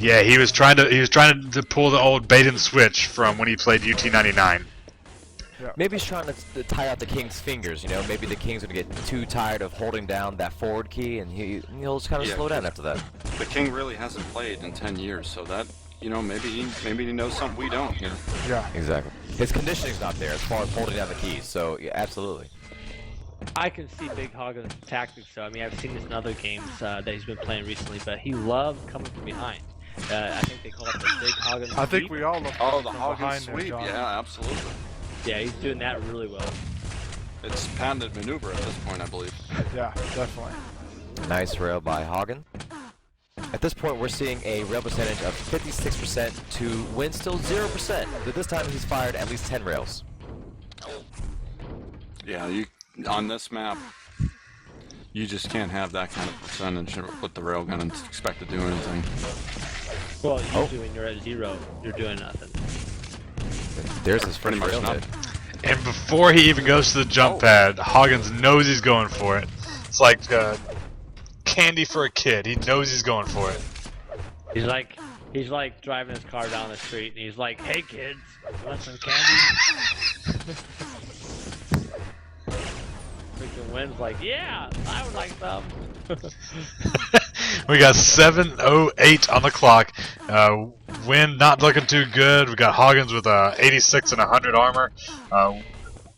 Yeah, he was trying to pull the old bait and switch from when he played UT99. Yeah. Maybe he's trying to tie out the King's fingers, maybe the King's gonna get too tired of holding down that forward key, and he'll just kind of slow down after that. The King really hasn't played in 10 years, so that, maybe he knows something we don't here. Yeah. Exactly. His conditioning's not there as far as holding down the keys, so yeah, absolutely. I can see Bighogins' tactics, though. I mean, I've seen this in other games that he's been playing recently, but he loves coming from behind. I think they call it the Bighogins sweep. I think we all love Oh, the from Hoggins behind there, sweep, John. yeah, absolutely. Yeah, he's doing that really well. It's patented maneuver at this point, I believe. Yeah, definitely. Nice rail by Hagen. At this point, we're seeing a rail percentage of 56% to Win still 0%, but this time he's fired at least 10 rails. Yeah, on this map, you just can't have that kind of percentage with the railgun and expect to do anything. Well, usually when you're at 0, you're doing nothing. There's his Pretty first much rail not. hit. And before he even goes to the jump pad, Hoggins knows he's going for it. It's like candy for a kid. He knows he's going for it. He's like driving his car down the street, and he's like, "Hey kids, you want some candy?" Freaking Win's like, "Yeah, I would like some." We got 7:08 on the clock. Win not looking too good. We got Hoggins with 86 and 100 armor. Do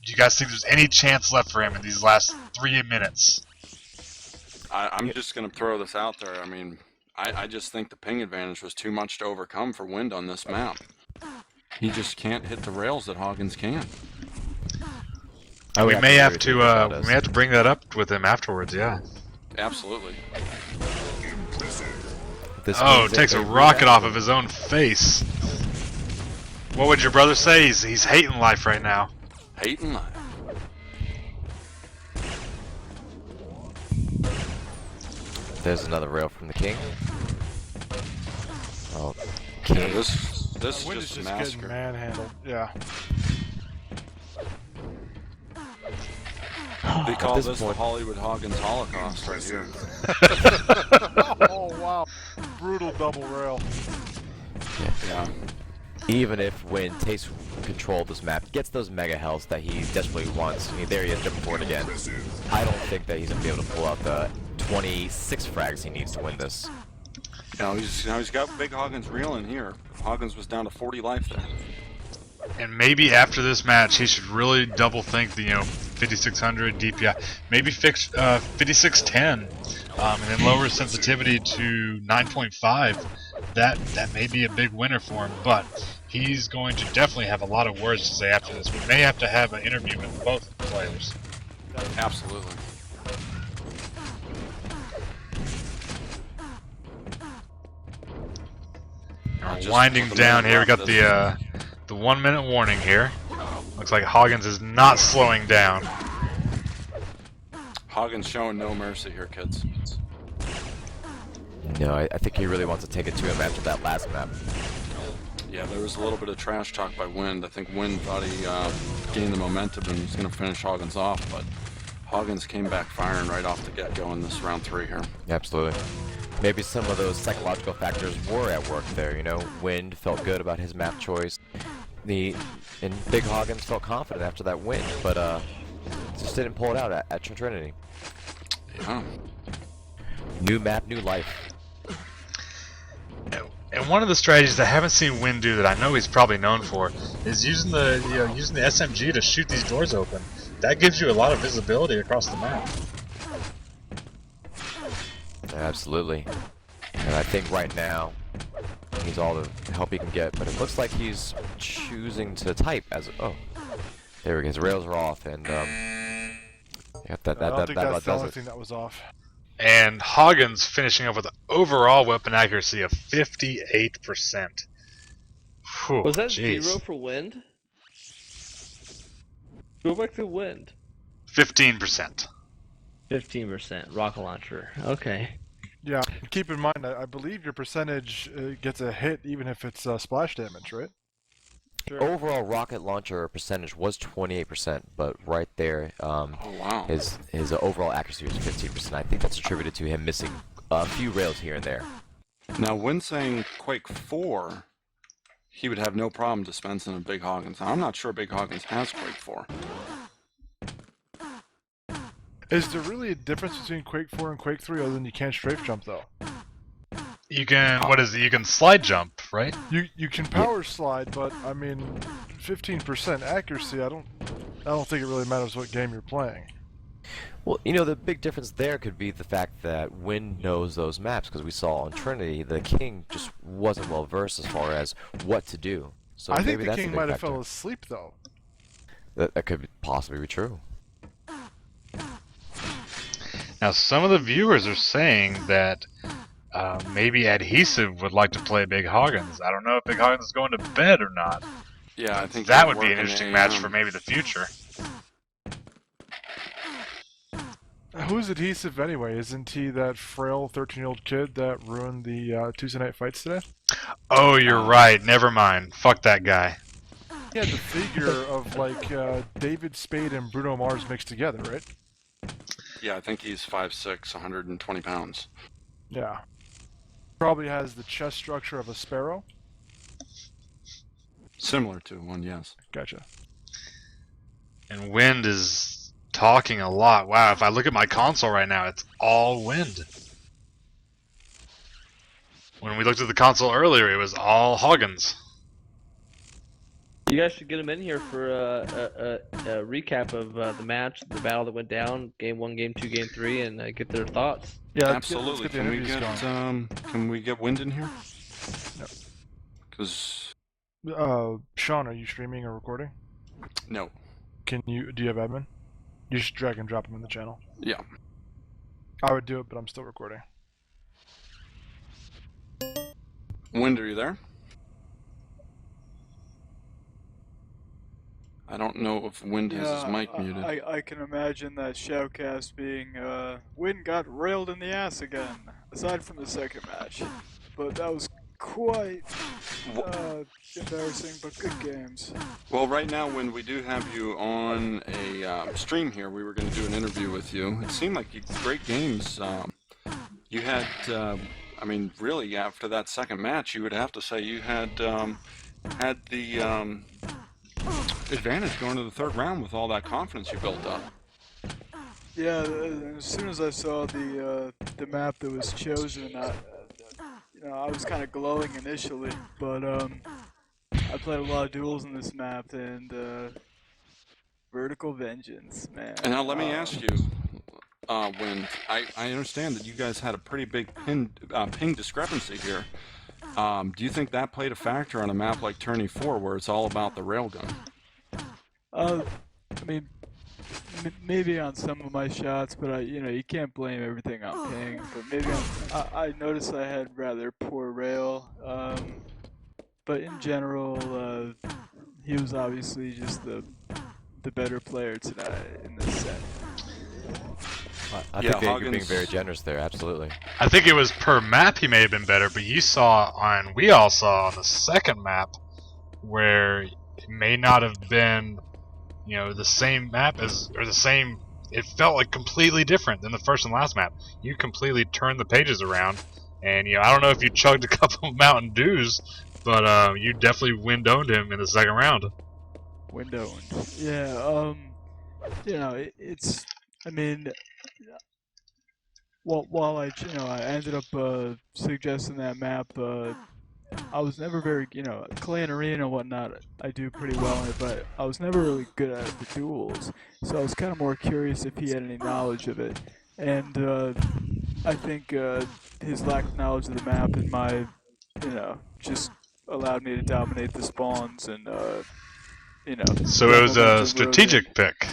you guys think there's any chance left for him in these last 3 minutes? I'm just going to throw this out there. I mean, I just think the ping advantage was too much to overcome for Wind on this map. He just can't hit the rails that Hoggins can. We may have to bring that up with him afterwards. Yeah. Absolutely. Oh, takes a rocket off of his own face. What would your brother say? He's hating life right now. Hating life. There's another rail from the King. Oh, Yeah, King. this is Wind just is a just getting massacre. manhandled. Yeah. They call this this the point- Hollywood Hoggins Holocaust right here. Oh wow. Brutal double rail. Yeah. Even if Win takes control of this map, gets those mega healths that he desperately wants, there he is jumping forward again. I don't think that he's going to be able to pull out the 26 frags he needs to win this. Now he's got Bighogins reeling here. Hoggins was down to 40 life there. And maybe after this match, he should really double think the 5600 DPI, maybe fix 5610, and then lower his sensitivity to 9.5. That may be a big winner for him, but he's going to definitely have a lot of words to say after this. We may have to have an interview with both players. Absolutely. Just Winding with a down minute here, we got left, the 1 minute warning here. Looks like Hoggins is not slowing down. Hoggins showing no mercy here, kids. No, I think he really wants to take it to him after that last map. Yeah, there was a little bit of trash talk by Wind. I think Wind thought he gained the momentum and was going to finish Hoggins off, but Hoggins came back firing right off the get-go in this round 3 here. Absolutely. Maybe some of those psychological factors were at work there, Wind felt good about his map choice. And Bighogins felt confident after that win, but just didn't pull it out at Trinity. Yeah. New map, new life. And one of the strategies I haven't seen Wind do that I know he's probably known for is using the using the SMG to shoot these doors open. That gives you a lot of visibility across the map. Absolutely. And I think right now he's all the help he can get, but it looks like he's choosing to type as there we go. His rails are off, and I don't think that that's the does only it. thing that was off. And Hoggins finishing up with an overall weapon accuracy of 58%. Whew, Was that jeez. 0 for Wind? Go back to Wind. 15%. 15% rocket launcher. Okay. Yeah, keep in mind, I believe your percentage gets a hit even if it's splash damage, right? Overall rocket launcher percentage was 28%, but right there, Oh, wow. his overall accuracy was 15%. I think that's attributed to him missing a few rails here and there. Now, when saying Quake 4, he would have no problem dispensing of Bighogins. Now, I'm not sure Bighogins has Quake 4. Is there really a difference between Quake 4 and Quake 3 other than you can't strafe jump, though? You can, what is it? You can slide jump, right? You can power slide, but I mean, 15% accuracy. I don't think it really matters what game you're playing. Well, the big difference there could be the fact that Wind knows those maps, because we saw on Trinity the King just wasn't well versed as far as what to do. So I maybe think the that's a King big might have factor. fell asleep though. That could possibly be true. Now, some of the viewers are saying that maybe Adhesive would like to play Bighogins. I don't know if Bighogins is going to bed or not. Yeah, I think That he's would be an working interesting AM. match for maybe the future. Who's Adhesive anyway? Isn't he that frail 13-year-old kid that ruined the Tuesday night fights today? Oh, you're right. Never mind. Fuck that guy. He had the figure of like David Spade and Bruno Mars mixed together, right? Yeah, I think he's 5'6", 120 pounds. Yeah. Probably has the chest structure of a sparrow. Similar to one, yes. Gotcha. And Wind is talking a lot. Wow, if I look at my console right now, it's all Wind. When we looked at the console earlier, it was all Hoggins. You guys should get him in here for a recap of the match, the battle that went down, Game 1, Game 2, Game 3, and get their thoughts. Yeah, Absolutely. Let's get the Can we interviews get going. can we get Wind in here? No. Because Sean, are you streaming or recording? no. Do you have admin? You should drag and drop him in the channel. Yeah. I would do it, but I'm still recording. Wind, are you there? I don't know if Wind has his mic muted. I can imagine that shoutcast being, Wind got railed in the ass again, aside from the second match. But that was quite embarrassing, but good games. Well, right now, Wind, we do have you on a stream here. We were going to do an interview with you. It seemed like great games. You had, I mean, really, after that second match, you would have to say you had had the advantage going to the third round with all that confidence you built up. Yeah, as soon as I saw the map that was chosen, I was kind of glowing initially, but I played a lot of duels in this map, and Vertical Vengeance, And man. now let me ask you, when I understand that you guys had a pretty big ping discrepancy here. Do you think that played a factor on a map like Tourney 4 where it's all about the railgun? Uh, I mean, maybe on some of my shots, but you can't blame everything on ping. But maybe I noticed I had rather poor rail. But in general, he was obviously just the better player tonight in this set. I Yeah, think that you're being very Huggins. generous there. Absolutely. I think it was per map he may have been better, but we all saw on the second map where it may not have been, the same map or the same. It felt like completely different than the first and last map. You completely turned the pages around, and I don't know if you chugged a couple of Mountain Dews, but you definitely wind-owned him in the second round. Window. Yeah. It's. I mean, while I ended up suggesting that map. I was never very, clay and arena and whatnot. I do pretty well in it, but I was never really good at the duels. So I was kind of more curious if he had any knowledge of it. And I think his lack of knowledge of the map and my, just allowed me to dominate the spawns and, So it get was a momentum rolling. strategic pick.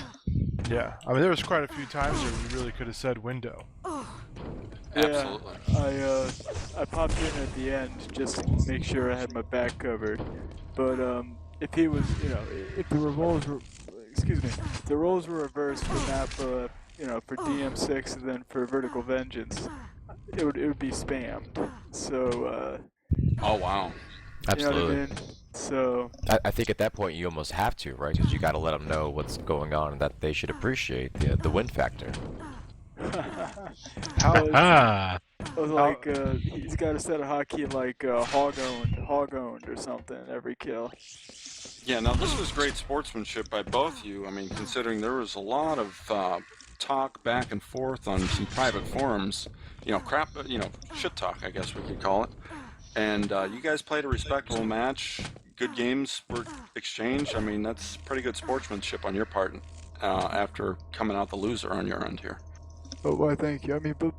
Yeah, I mean there was quite a few times where you really could have said window. Absolutely. Yeah, I popped in at the end just to make sure I had my back covered. But if he was, if the roles were, excuse me, if the roles were reversed for map, for DM6 and then for Vertical Vengeance, it would be spammed. So Oh wow. you know what I Absolutely. mean? So I think at that point you almost have to, right? Because you got to let them know what's going on and that they should appreciate the win factor. How Ah, like he's got to set a hotkey like hog owned or something every kill. Yeah, now this was great sportsmanship by both you. I mean, considering there was a lot of talk back and forth on some private forums, shit talk, I guess we could call it. And you guys played a respectable match. Good games were exchanged. I mean, that's pretty good sportsmanship on your part after coming out the loser on your end here. Oh, why, thank you. I mean, but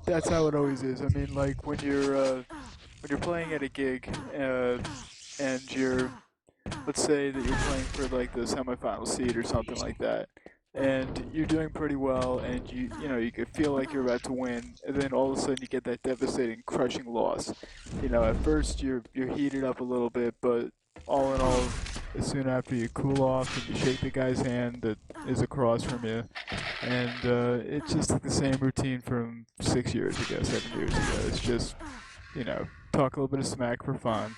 that's how it always is. I mean, like when you're playing at a gig, and let's say that you're playing for like the semifinal seed or something like that, and you're doing pretty well, and you can feel like you're about to win, and then all of a sudden you get that devastating, crushing loss. At first you're heated up a little bit, but all in all, as soon after you cool off and you shake the guy's hand that is across from you, and it's just like the same routine from 6 years ago, 7 years ago. It's just, talk a little bit of smack for fun.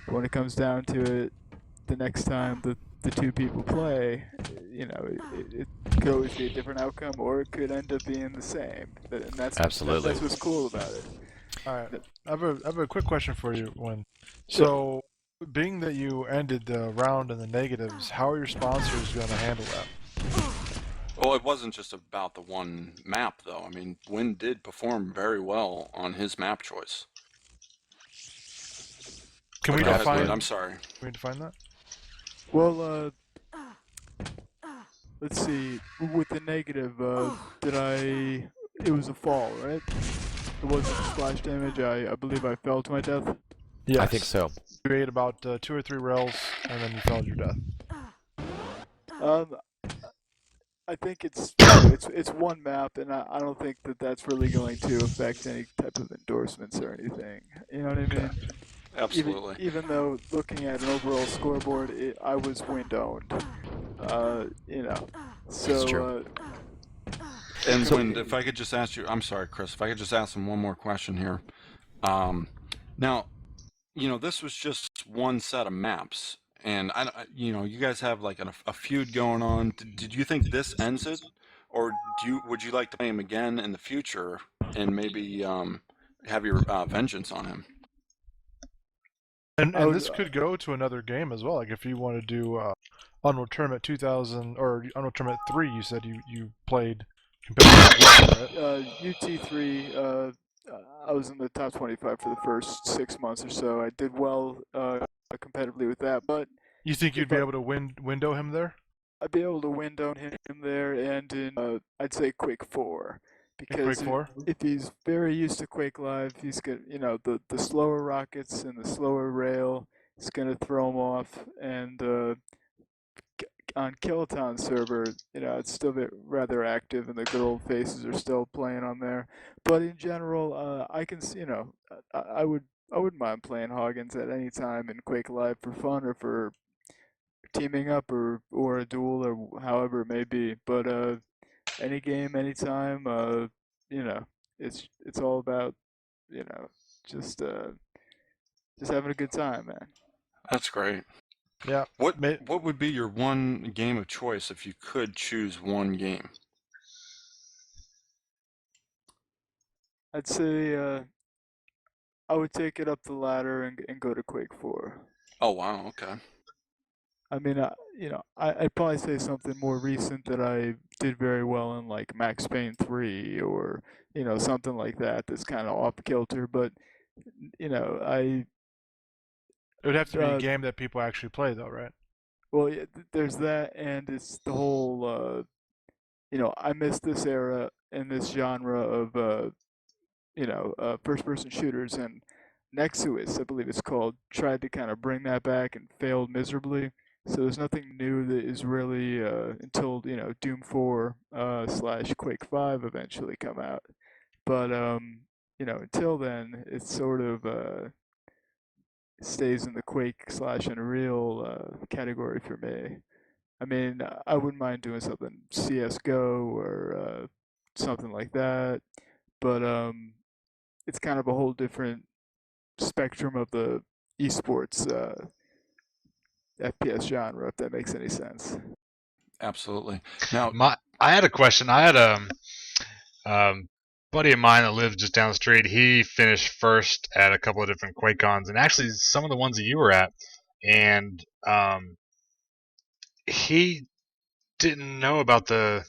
But when it comes down to it, the next time the two people play, it could always be a different outcome, or it could end up being the same. And Absolutely. that's what's cool about it. All right, I have a quick question for you, Win. So, being that you ended the round in the negatives, how are your sponsors going to handle that? Well, it wasn't just about the one map, though. I mean, Wynn did perform very well on his map choice. Can But we go ahead, define? Wynn, I'm sorry. Can we define that? Well, let's see. With the negative, it was a fall, right? It wasn't splash damage. I believe I fell to my death. Yes. I think so. You ate about 2 or 3 rails, and then you fell to your death. I think it's one map, and I don't think that's really going to affect any type of endorsements or anything. You know what I mean? Absolutely. Even though looking at an overall scoreboard, I was wind owned. So It's true. And Wynn, if I could just ask you, I'm sorry, Chris, if I could just ask him one more question here. Now, this was just one set of maps, and you guys have like a feud going on. Did you think this ends it, or would you like to play him again in the future and maybe have your vengeance on him? And I would- this could go to another game as well. Like if you want to do Unreal Tournament 2000 or Unreal Tournament 3, you said you played Competitive, right? UT3. I was in the top 25 for the first 6 months or so. I did well competitively with that, but You think you'd if be able to window him there I'd be able to win down him there and in I'd say Quake 4 in Quake because 4? if he's very used to Quake Live, he's got the slower rockets and the slower rail. It's gonna throw him off, and on Kiloton server, it's still rather active, and the good old faces are still playing on there. But in general, I can see, I wouldn't mind playing Hoggins at any time in Quake Live for fun or for teaming up or a duel or however it may be. But any game, anytime, you know, it's all about you know just uh, just having a good time, man. That's great. Yeah. What would be your one game of choice if you could choose one game? I'd say I would take it up the ladder and go to Quake 4. Oh wow, okay. I mean, I'd probably say something more recent that I did very well in, like Max Payne 3 or, something like that that's kind of off kilter. But, I, It would have to be a uh, game that people actually play, though, right? well, yeah, there's that, and it's the whole, I miss this era and this genre of, first-person shooters, and Nexus, I believe it's called, tried to kind of bring that back and failed miserably. So there's nothing new that is really until Doom 4 slash Quake 5 eventually come out. But until then, it sort of stays in the Quake slash Unreal category for me. I mean, I wouldn't mind doing something CS:GO or something like that, but it's kind of a whole different spectrum of the esports FPS genre, if that makes any sense. Absolutely. Now, I had a question. I had buddy of mine that lived just down the street. He finished first at a couple of different QuakeCons, and actually some of the ones that you were at. And he didn't know about the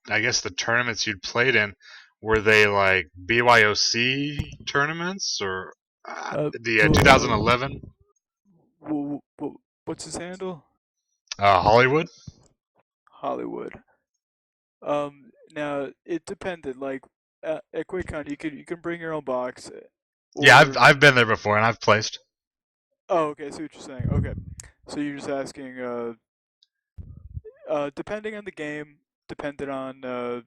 I guess the tournaments you'd played in. Were they like BYOC tournaments or the 2011 What's his handle? Hollywood? Hollywood. Now it depended. Like at QuakeCon, you can bring your own box, Yeah, or I've been there before and I've placed. oh, okay, I see what you're saying. Okay, so you're just asking. Depending on the game, depended on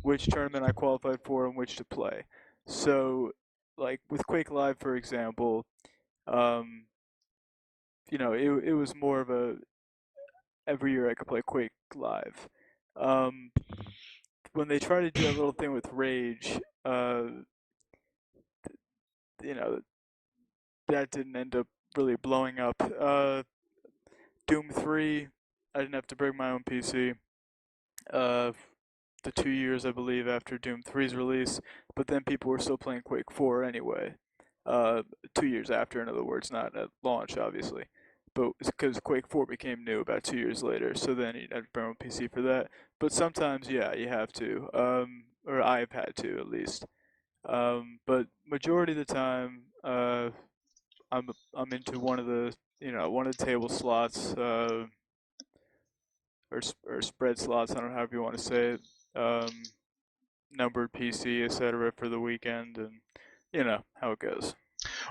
which tournament I qualified for and which to play. So, like with Quake Live, for example, um, it was more of a every year I could play Quake Live. Um, when they tried to do that little thing with Rage, you know, that didn't end up really blowing up. Doom 3, I didn't have to bring my own PC. Uh, the 2 years, I believe, after Doom 3's release, but then people were still playing Quake 4 anyway. 2 years after, in other words, not at launch, obviously. But because Quake 4 became new about 2 years later, so then you'd have to bring your own PC for that. But sometimes, yeah, you have to, or I've had to at least. But majority of the time, I'm into one of the table slots, or spread slots. I don't know however you want to say it. Numbered PC, etc. for the weekend, and you know how it goes.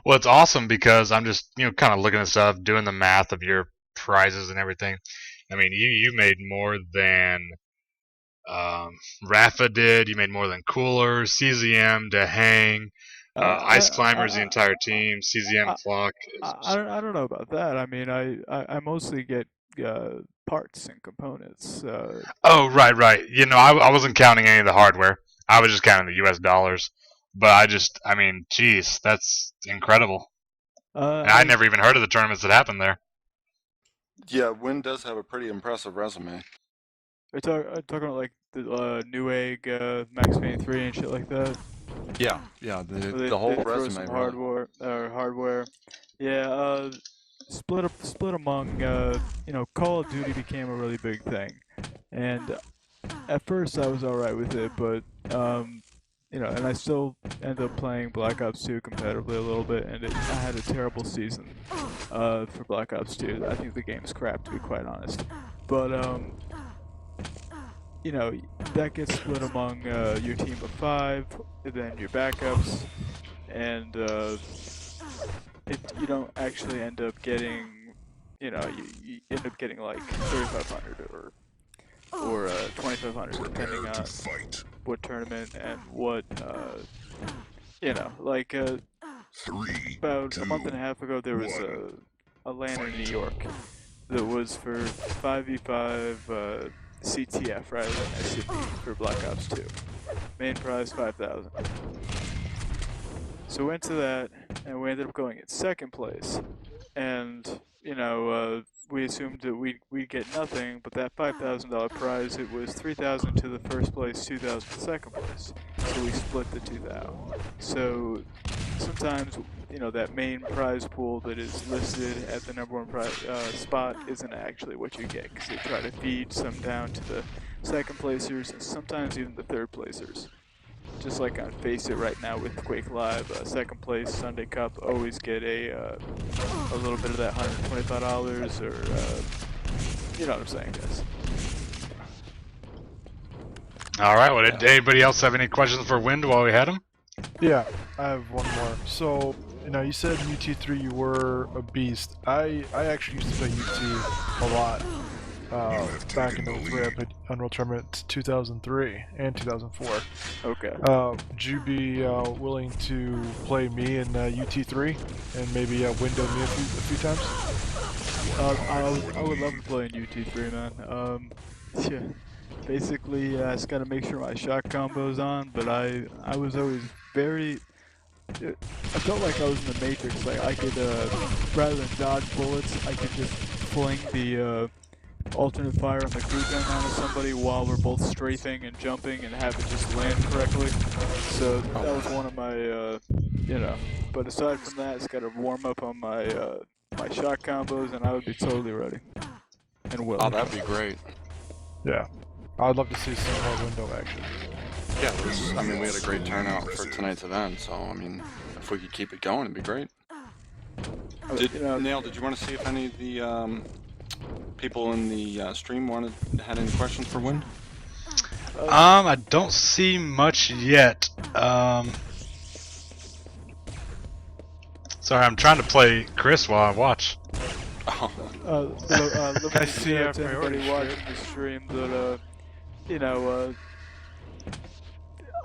Well, it's awesome because I'm just kind of looking at stuff, doing the math of your prizes and everything. I mean, you made more than Rafa did. You made more than Cooler, CZM, Dehang, Ice Climbers, the entire team, CZM I, Clock. I don't know about that. I mean, I mostly get parts and components. Oh, right. I wasn't counting any of the hardware. I was just counting the U.S. dollars. But I mean, geez, that's incredible. And I I never even heard of the tournaments that happened there. yeah, Win does have a pretty impressive resume. talking about like the Newegg, Max Payne 3 and shit like that. Yeah, the whole They throw resume some really. hardware. Yeah, split among Call of Duty became a really big thing, and at first I was alright with it, but you know, and I still end up playing Black Ops 2 competitively a little bit, and I had a terrible season for Black Ops 2. I think the game's crap, to be quite honest. But you know, that gets split among your team of 5, and then your backups, and you don't actually end up getting, you know, you end up getting like 3,500 or 2,500, depending Prepare to on fight. what tournament and what, you know, like 3, about a month and a half ago there was 1. a LAN in New York that was for 5v5 CTF rather than SCP for Black Ops 2. Main prize 5,000. So we went to that, and we ended up going in second place. And you know, we assumed that we'd get nothing, but that $5,000 prize, it was 3,000 to the first place, 2,000 to second place. So we split the 2,000. So sometimes, you know, that main prize pool that is listed at the #1 prize spot isn't actually what you get, because they try to feed some down to the second placers and sometimes even the third placers. Just like on Face It right now with Quake Live, second place Sunday Cup always get a little bit of that $125 or you know what I'm saying, guys. All right. Well, did anybody else have any questions for Wind while we had him? Yeah, I have one more. So, you know, you said UT3 you were a beast. I actually used to play UT a lot. Back in 03, I played Unreal Tournament 2003 and 2004. Okay. Would you be willing to play me in UT3 and maybe window me a few times? I would love to play in UT3, man. Yeah. Basically, I just gotta make sure my shot combo's on, but I was always very... I felt like I was in the Matrix. Like, I could, rather than dodge bullets, I could just fling the alternate fire on the glue gun onto somebody while we're both strafing and jumping and have it just land correctly. So that was one of my, you know. But aside from that, it's got to warm up on my my shot combos, and I would be totally ready and willing. Oh, that'd be great. Yeah. I'd love to see some more window action. Yeah, I mean, we had a great turnout for tonight's event, so I mean, if we could keep it going, it'd be great. Neil, did you want to see if any of the people in the stream had any questions for Wind? I don't see much yet. Sorry, I'm trying to play Chris while I watch. Let I me see say our to everybody priority watching the stream that, you know,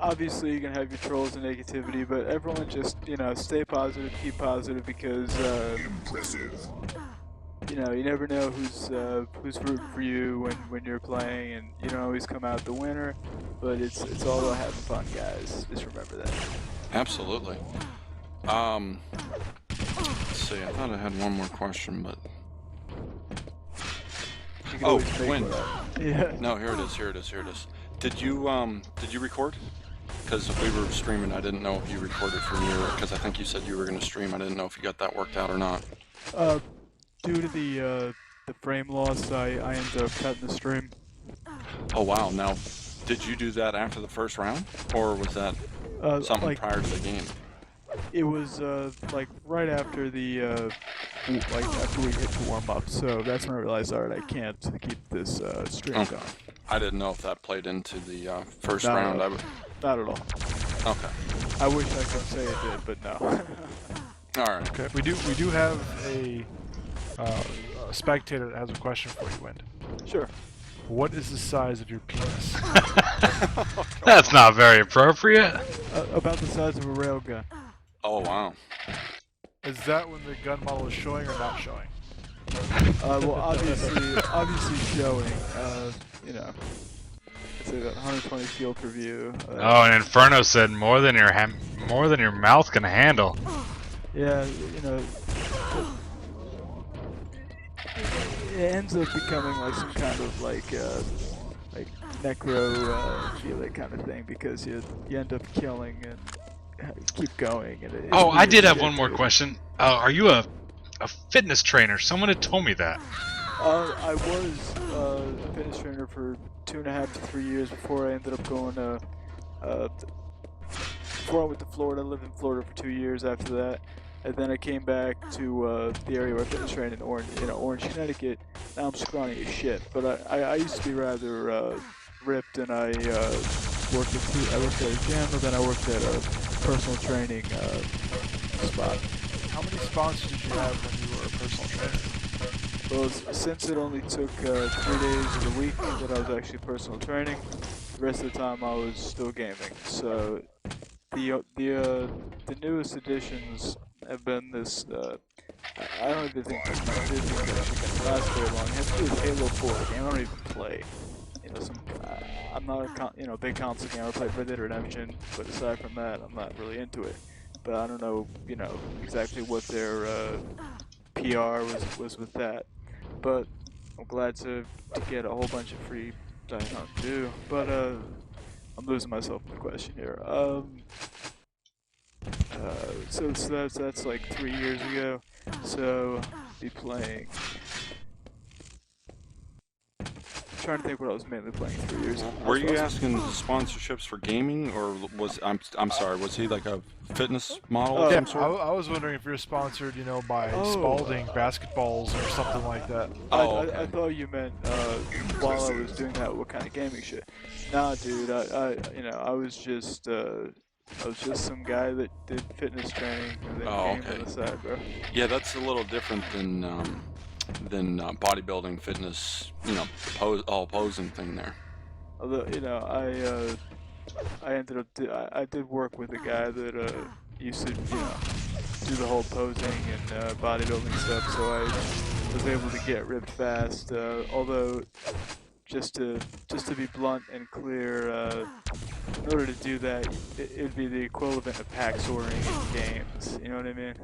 obviously you can have your trolls and negativity, but everyone just, you know, stay positive, keep positive, because, Impressive. you know, you never know who's rooting for you when you're playing, and you don't always come out the winner, but it's all about having fun, guys. Just remember that. Absolutely. Let's see, I thought I had one more question, but... You can Oh, always make Wind. one up. Yeah. No, here it is. Did you record? Because we were streaming, I didn't know if you recorded from your... Because I think you said you were going to stream, I didn't know if you got that worked out or not. Due to the frame loss, I ended up cutting the stream. Oh wow, now, did you do that after the first round? Or was that something like, prior to the game? It was like right after the like after we hit the warm up, so that's when I realized, all right, I can't keep this stream Okay. going. I didn't know if that played into the first Not round. at all. Not at all. Okay. I wish I could say it did, but no. Alright. Okay, we do have a spectator that has a question for you, Wind. Sure. What is the size of your penis? That's not very appropriate. About the size of a railgun. Oh wow. Is that when the gun model is showing or not showing? Well, obviously showing. You know, it's about 120 field per view. Oh, and Inferno said more than your mouth can handle. Yeah, you know, it ends up becoming like some kind of like necrophilic kind of thing, because you end up killing and keep going. And it's Oh, I weird did have shit, one more dude. question. Are you a fitness trainer? Someone had told me that. I was a fitness trainer for 2.5 to 3 years before I ended up going to. Before I went to Florida, I lived in Florida for 2 years after that, and then I came back to the area where I finished training in Orange, Connecticut. Now I'm scrawny as shit, but I used to be rather ripped, and I worked at a gym, and then I worked at a personal training spot. How many sponsors did you have when you were a personal trainer? Well, since it only took 3 days of the week that I was actually personal training, the rest of the time I was still gaming. So the newest additions have been this. I don't even think this is actually going to last very long. It has to do with Halo 4, a game I don't even play. You know, I'm not a big console gamer. I play Red Dead Redemption, but aside from that, I'm not really into it. But I don't know, exactly what their PR was with that. But I'm glad to get a whole bunch of free Diet Mountain Dew. But I'm losing myself in the question here. So that's like 3 years ago. So be playing. I'm trying to think what I was mainly playing 3 years ago. Were you asking sponsorships for gaming, or was I'm sorry, was he like a fitness model of Yeah, some sort? I was wondering if you're sponsored, by Oh. Spalding basketballs or something like that. I thought you meant while I was doing that, what kind of gaming shit. Nah, dude, I was just some guy that did fitness training and then game on the side, bro. Yeah, that's a little different than bodybuilding, fitness, all posing thing there. Although, I ended up I did work with a guy that used to do the whole posing and bodybuilding stuff, so I was able to get ripped fast. Although, just to be blunt and clear, in order to do that, it'd be the equivalent of pack sorting in games. You know what I mean?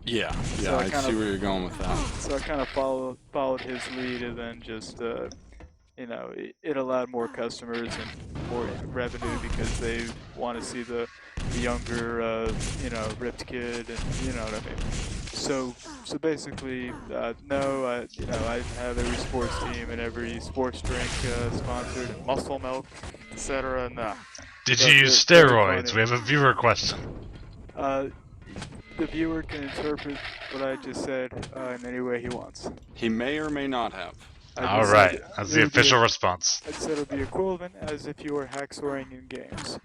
Yeah, So I see where you're going with that. So I kind of followed his lead, and then just it allowed more customers and more revenue because they want to see the younger ripped kid, and you know what I mean. So basically, no, I have every sports team and every sports drink sponsored, Muscle Milk, etc. Nah. Did But you use they're steroids? funny. We have a viewer question. The viewer can interpret what I just said in any way he wants. He may or may not have. All right, that's the official response. I said it would be equivalent as if you were hacksawying in games.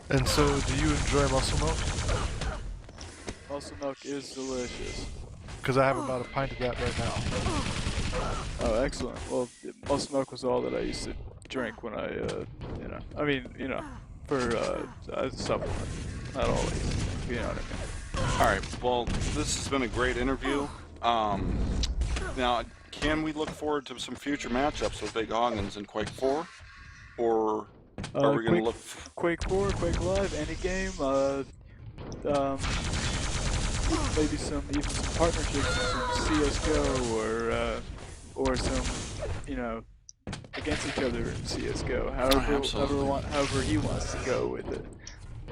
And so, do you enjoy muscle milk? Muscle Milk is delicious. Because I have about a pint of that right now. Oh, excellent. Well, Muscle Milk was all that I used to drink when I, for as a supplement. Not always, you know what I mean. All right. Well, this has been a great interview. Now, can we look forward to some future matchups with Bighogins in Quake 4, or are we going to look? Quake 4, Quake Live, any game. Maybe some partnerships with some CS:GO or some against each other in CS:GO. However he wants to go with it.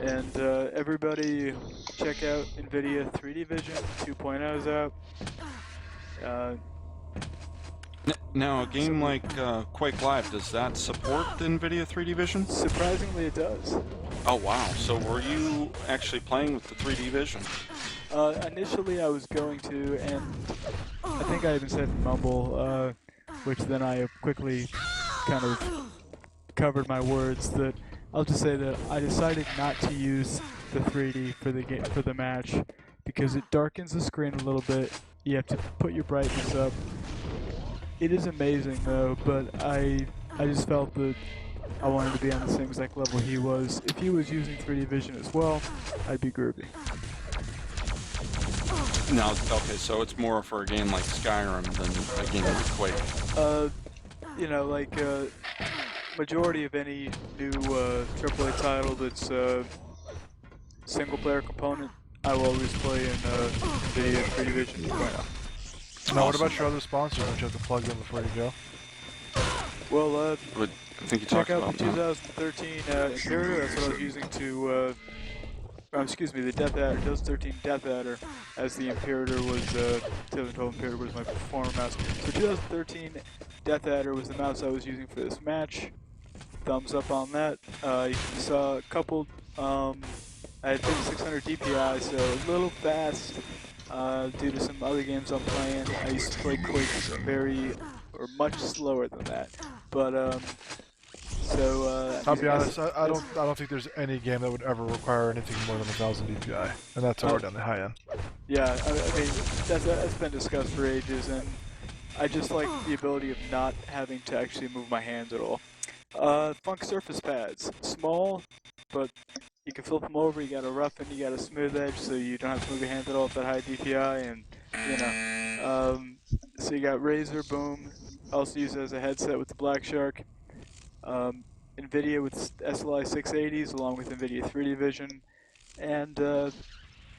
And everybody check out NVIDIA 3D Vision 2.0 is out. Now, a game like Quake Live, does that support the NVIDIA 3D Vision? Surprisingly, it does. Oh, wow. So were you actually playing with the 3D Vision? Initially, I was going to, and I think I even said Mumble, which then I quickly kind of covered my words. That I'll just say that I decided not to use the 3D for the match because it darkens the screen a little bit. You have to put your brightness up. It is amazing though, but I just felt that I wanted to be on the same exact level he was. If he was using 3D Vision as well, I'd be groovy. No, okay, so it's more for a game like Skyrim than a game like Quake. Majority of any new AAA title that's single-player component, I will always play in NVIDIA 3D Vision 2.0. Now, what about your other sponsors? Don't you have to plug them before you go? Well, But I think you check talked out about the 2013 Imperator. That's what I was using to. The Death Adder, 2013 Death Adder, as the Imperator was. 2012 Imperator was my performer mouse. So 2013 Death Adder was the mouse I was using for this match. Thumbs up on that. You saw a couple. I had 5600 DPI, so a little fast due to some other games I'm playing. I used to play Quake much slower than that. But I'll be honest, I don't think there's any game that would ever require anything more than 1000 DPI, and that's already on the high end. Yeah, I mean that's been discussed for ages, and I just like the ability of not having to actually move my hands at all. Funk surface pads, small, but you can flip them over. You got a rough and you got a smooth edge, so you don't have to move your hands at all at that high DPI, and you know. So you got Razer, boom. Also used as a headset with the Black Shark. NVIDIA with SLI 680s along with NVIDIA 3D Vision, and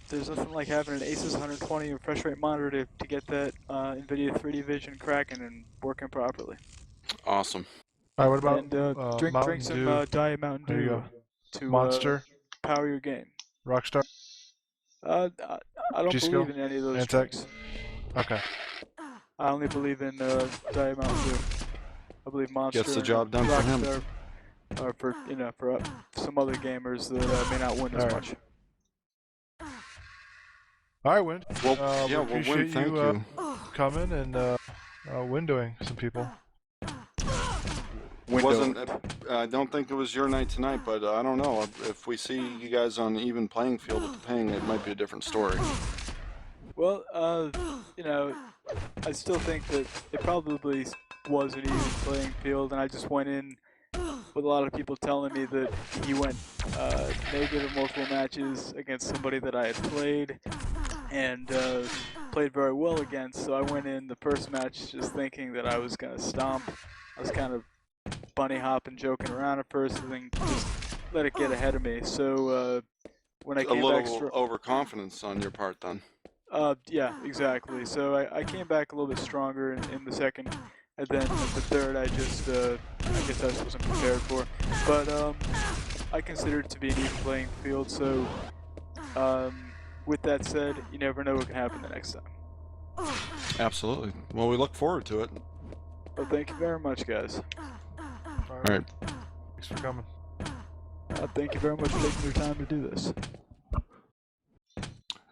there's nothing like having an Asus 120 refresh rate monitor to get that NVIDIA 3D Vision cracking and working properly. Awesome. All right, what about And drink some Diet Mountain There you Dew go. to Monster, power your game. Rockstar, I don't G-Skill, believe in any of those Antec? drinks. Okay. I only believe in Diet Mountain Dew. I believe Monster Gets the job done for him. Rockstar are for for some other gamers that may not win as much. All right, Wind. Well, we yeah, well, appreciate Win, thank you. coming and windowing some people. I don't think it was your night tonight, but I don't know. If we see you guys on an even playing field with the ping, it might be a different story. Well, I still think that it probably was an even playing field, and I just went in with a lot of people telling me that he went negative in multiple matches against somebody that I had played and played very well against. So I went in the first match just thinking that I was going to stomp. I was kind of bunny hopping, joking around at first, and then just let it get ahead of me. So when I came back, a little overconfidence on your part, then. yeah, exactly. So I came back a little bit stronger in the second, and then the third I guess I just wasn't prepared for. But I consider it to be an even playing field. So with that said, you never know what can happen the next time. Absolutely. Well, we look forward to it. Well, thank you very much, guys. All right. Thanks for coming. Thank you very much for taking your time to do this.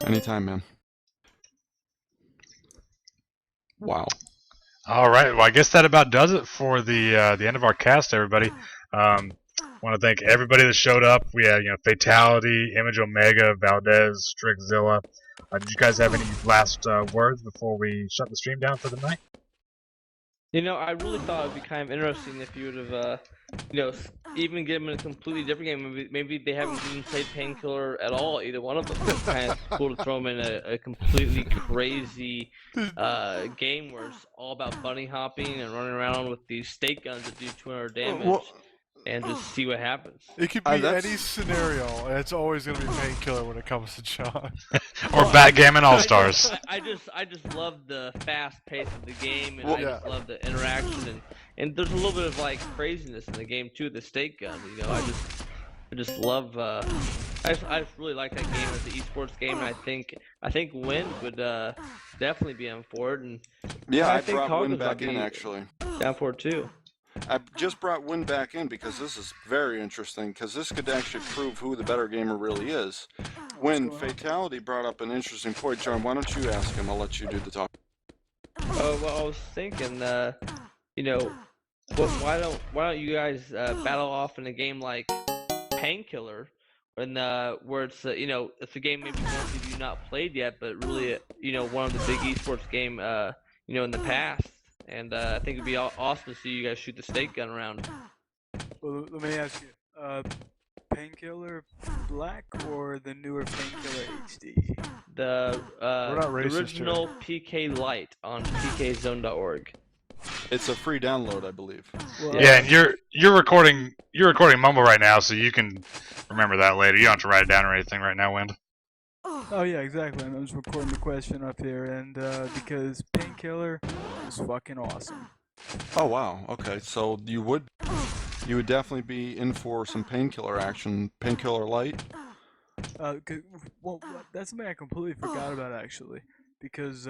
Anytime, man. Wow. All right. Well, I guess that about does it for the end of our cast, everybody. Want to thank everybody that showed up. We had Fatality, Image Omega, Valdez, Strixzilla. Did you guys have any last words before we shut the stream down for the night? I really thought it'd be kind of interesting if you would have, even get them in a completely different game. Maybe they haven't even played Painkiller at all, either one of them. It's kind of cool to throw them in a completely crazy game where it's all about bunny hopping and running around with these stake guns that do 200 damage. And just see what happens. It could be any scenario, and it's always going to be Painkiller when it comes to John. Or Backgammon All-Stars. I just love the fast pace of the game, and I just love the interaction, and there's a little bit of like craziness in the game too. The stake gun, I just love. I just really like that game as an esports game, and I think Wind would definitely be on for it. And yeah, I think brought Wind Wind back in actually. Down for it too. I just brought Wind back in because this is very interesting, because this could actually prove who the better gamer really is. When Fatality brought up an interesting point, John, why don't you ask him? I'll let you do the talk. Oh, well, I was thinking, why don't you guys battle off in a game like Painkiller, where it's it's a game maybe most of you not played yet, but really one of the big esports game in the past. And I think it'd be awesome to see you guys shoot the stake gun around. Well, let me ask you, Painkiller Black or the newer Painkiller HD? The original here. PK Lite on pkzone.org. It's a free download, I believe. Well, Yeah, and you're recording Mumble right now, so you can remember that later. You don't have to write it down or anything right now, Wind. Oh yeah, exactly. I'm just recording the question up here, and because Painkiller is fucking awesome. Oh wow. Okay, so you would definitely be in for some Painkiller action. Painkiller Light. Well, that's something I completely forgot about actually, because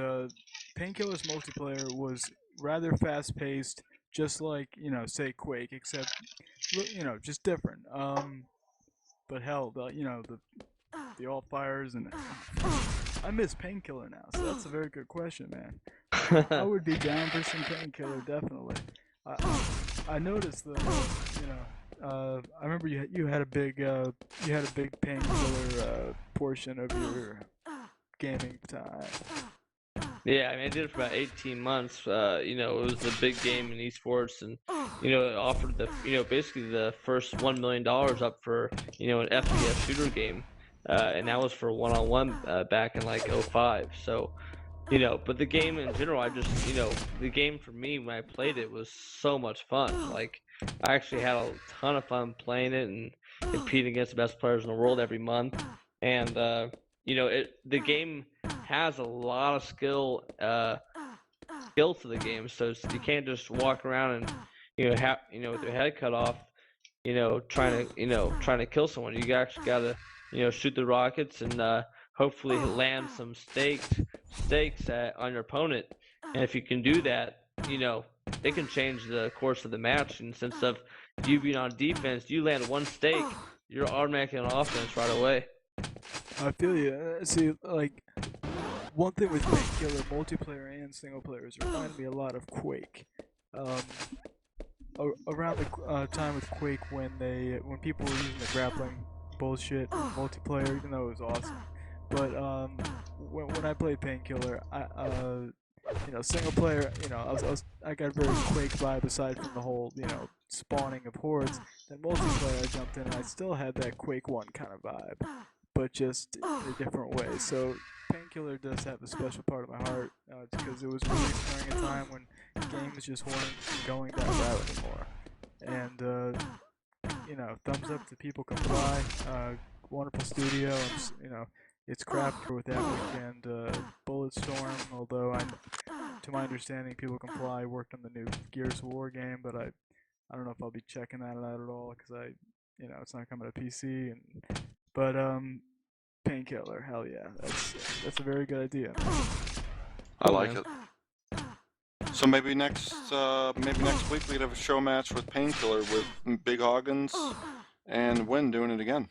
Painkiller's multiplayer was rather fast-paced, just like say Quake, except just different. But hell, the alt fires and I miss Painkiller now, so that's a very good question, man. I would be down for some Painkiller, definitely. I noticed that I remember you had a big Painkiller portion of your gaming time. Yeah, I mean, I did it for about 18 months. It was a big game in esports, and it offered basically the first $1 million up for an FPS shooter game, and that was for one-on-one back in like '05. So, but the game in general, the game for me when I played it was so much fun. Like, I actually had a ton of fun playing it and competing against the best players in the world every month, and the game has a lot of skill to the game, so you can't just walk around and with your head cut off, trying to kill someone. You actually gotta shoot the rockets and hopefully land some stakes on your opponent. And if you can do that, it can change the course of the match. And instead of you being on defense, you land one stake, you're automatically on offense right away. I feel you. See, like one thing with Painkiller multiplayer and single players reminded me a lot of Quake. Um, Around the time with Quake when people were using the grappling bullshit in multiplayer, even though it was awesome. But when I played Painkiller, single player, I got very Quake vibe aside from the whole spawning of hordes. Then multiplayer, I jumped in and I still had that Quake 1 kind of vibe, but just in a different way. So Painkiller does have a special part of my heart because it was released during a time when games just weren't going that route anymore. And thumbs up to People Can Fly. Wonderful studio. It's Crafter with Epic and Bulletstorm. Although to my understanding, People Can Fly worked on the new Gears of War game, but I don't know if I'll be checking that out at all because it's not coming to PC. But Painkiller, hell yeah, that's a very good idea. I like it. So maybe next week we'd have a show match with Painkiller with Bighogins and Win doing it again.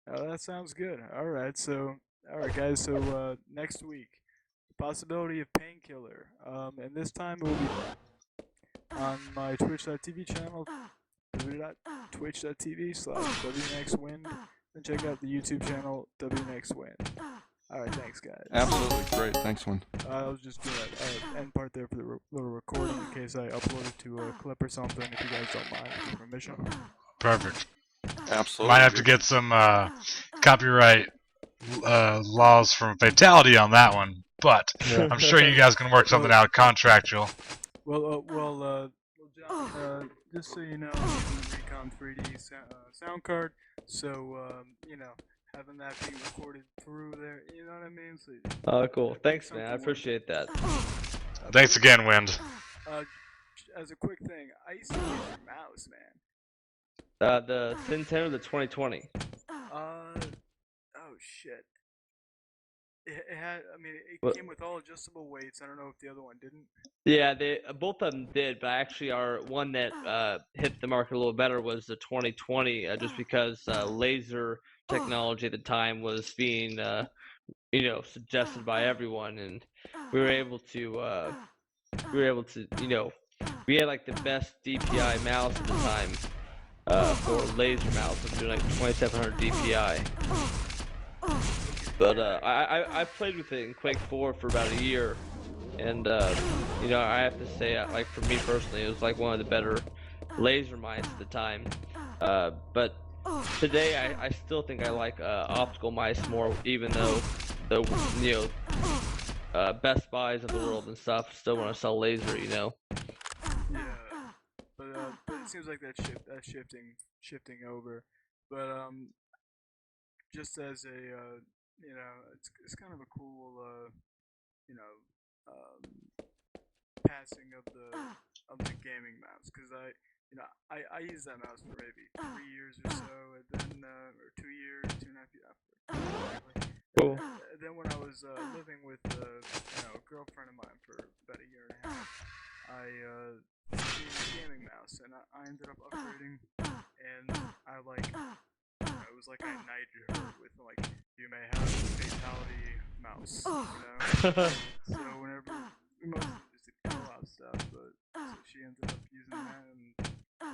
Oh, that sounds good. All right, guys. So next week, the possibility of Painkiller, and this time it will be on my Twitch.tv channel, twitch.tv/WNx.WindKun, and check out the YouTube channel WNx.WindKun. All right, thanks, guys. Absolutely great. Thanks, Win. I was just doing that end part there for the little recording in case I upload it to a clip or something. If you guys don't mind, with your permission. Perfect. Absolutely. Might have to get some copyright laws from Fatality on that one, but I'm sure you guys can work something out contractual. Well, John, just so you know, I'm using the Recon 3D sound card, so having that being recorded through there, you know what I mean? So, Oh, cool. Thanks, man. I appreciate that. Thanks again, Wind. As a quick thing, I used to use your mouse, man. The Sin 10 or the 2020? Oh shit. It had, I mean, it What? came with all adjustable weights. I don't know if the other one didn't. Yeah, both of them did, but actually our one that hit the market a little better was the 2020, just because laser technology at the time was being suggested by everyone, and we were able to we had like the best DPI mouse at the time for laser mouse. I'm doing like 2700 DPI. But I played with it in Quake 4 for about a year, and I have to say, like for me personally, it was like one of the better laser mice at the time. But today, I still think I like optical mice more, even though the Best Buys of the world and stuff still want to sell laser, Yeah, but it seems like that's shifting over. But just as a it's kind of a cool passing of the gaming mouse, because I used that mouse for maybe 3 years or so, and then or 2 years, 2.5 years exactly. Cool. Then when I was living with a girlfriend of mine for about a year and a half, I the gaming mouse, and I ended up upgrading, and I like, it was like I knighted her with like, you may have a fatality mouse, you know. So whenever we mostly just did co-op stuff, but so she ended up using that, and to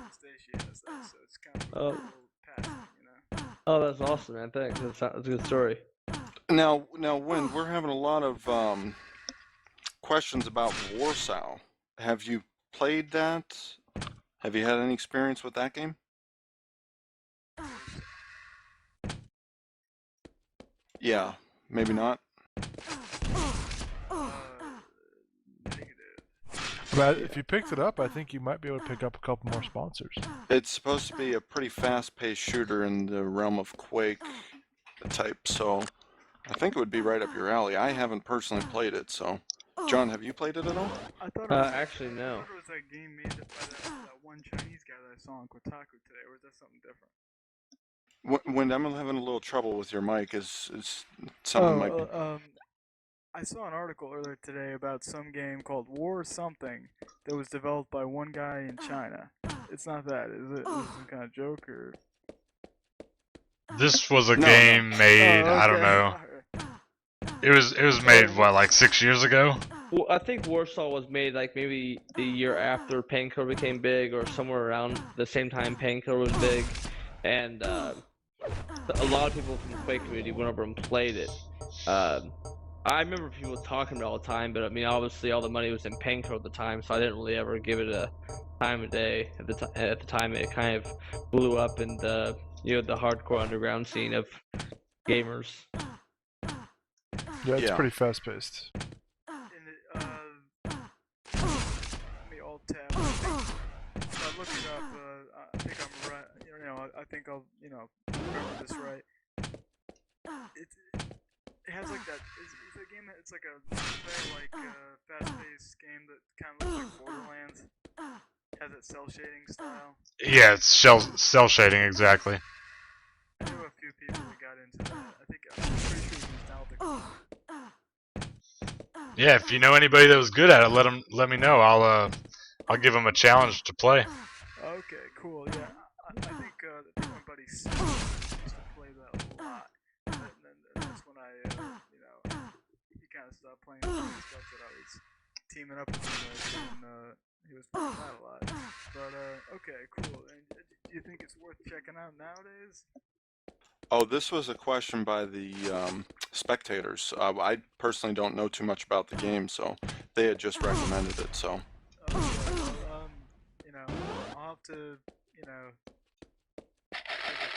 this day she has that. So it's kind of a Oh. cool pattern, you know. Oh, that's awesome, man. Thanks. That's a good story. Now, Wind, we're having a lot of questions about Warsaw. Have you played that? Have you had any experience with that game? Yeah, maybe not. Negative. But if you picked it up, I think you might be able to pick up a couple more sponsors. It's supposed to be a pretty fast-paced shooter in the realm of Quake type, so I think it would be right up your alley. I haven't personally played it, so. John, have you played it at all? I thought it was Actually, no. I thought it was that game made by that one Chinese guy that I saw on Kotaku today, or is that something different? Wind, I'm having a little trouble with your mic. Is something might be... I saw an article earlier today about some game called War Something that was developed by one guy in China. It's not that, is it? Is it some kind of joke or? This was a No, game made. Oh, I don't okay. know. It was made what, like 6 years ago? Well, I think Warsaw was made like maybe the year after Painkiller became big, or somewhere around the same time Painkiller was big, and a lot of people from the Quake community went over and played it. I remember people talking about it all the time, but I mean, obviously, all the money was in Painkiller at the time, so I didn't really ever give it a time of day. At the time, it kind of blew up in the the hardcore underground scene of gamers. Yeah, it's Yeah. pretty fast-paced. In it, let me alt tab. If I look it up, I think I'm right. I think I'll remember this right. It has like that. Is a game that it's like a very fast-paced game that kind of looks like Borderlands. Has that cell shading style. Yeah, it's cell shading exactly. I knew a few people that got into that. I'm pretty sure it was nostalgic. Yeah, if you know anybody that was good at it, let me know. I'll give them a challenge to play. Okay, cool. Yeah, I think my buddy Sid used to play that a lot, and that's when he kind of stopped playing some of the stuff that I was teaming up with him with, and he was playing that a lot. But okay, cool. And do you think it's worth checking out nowadays? Oh, this was a question by the spectators. I personally don't know too much about the game, so they had just recommended it, so. Okay, well, I'll have to, take a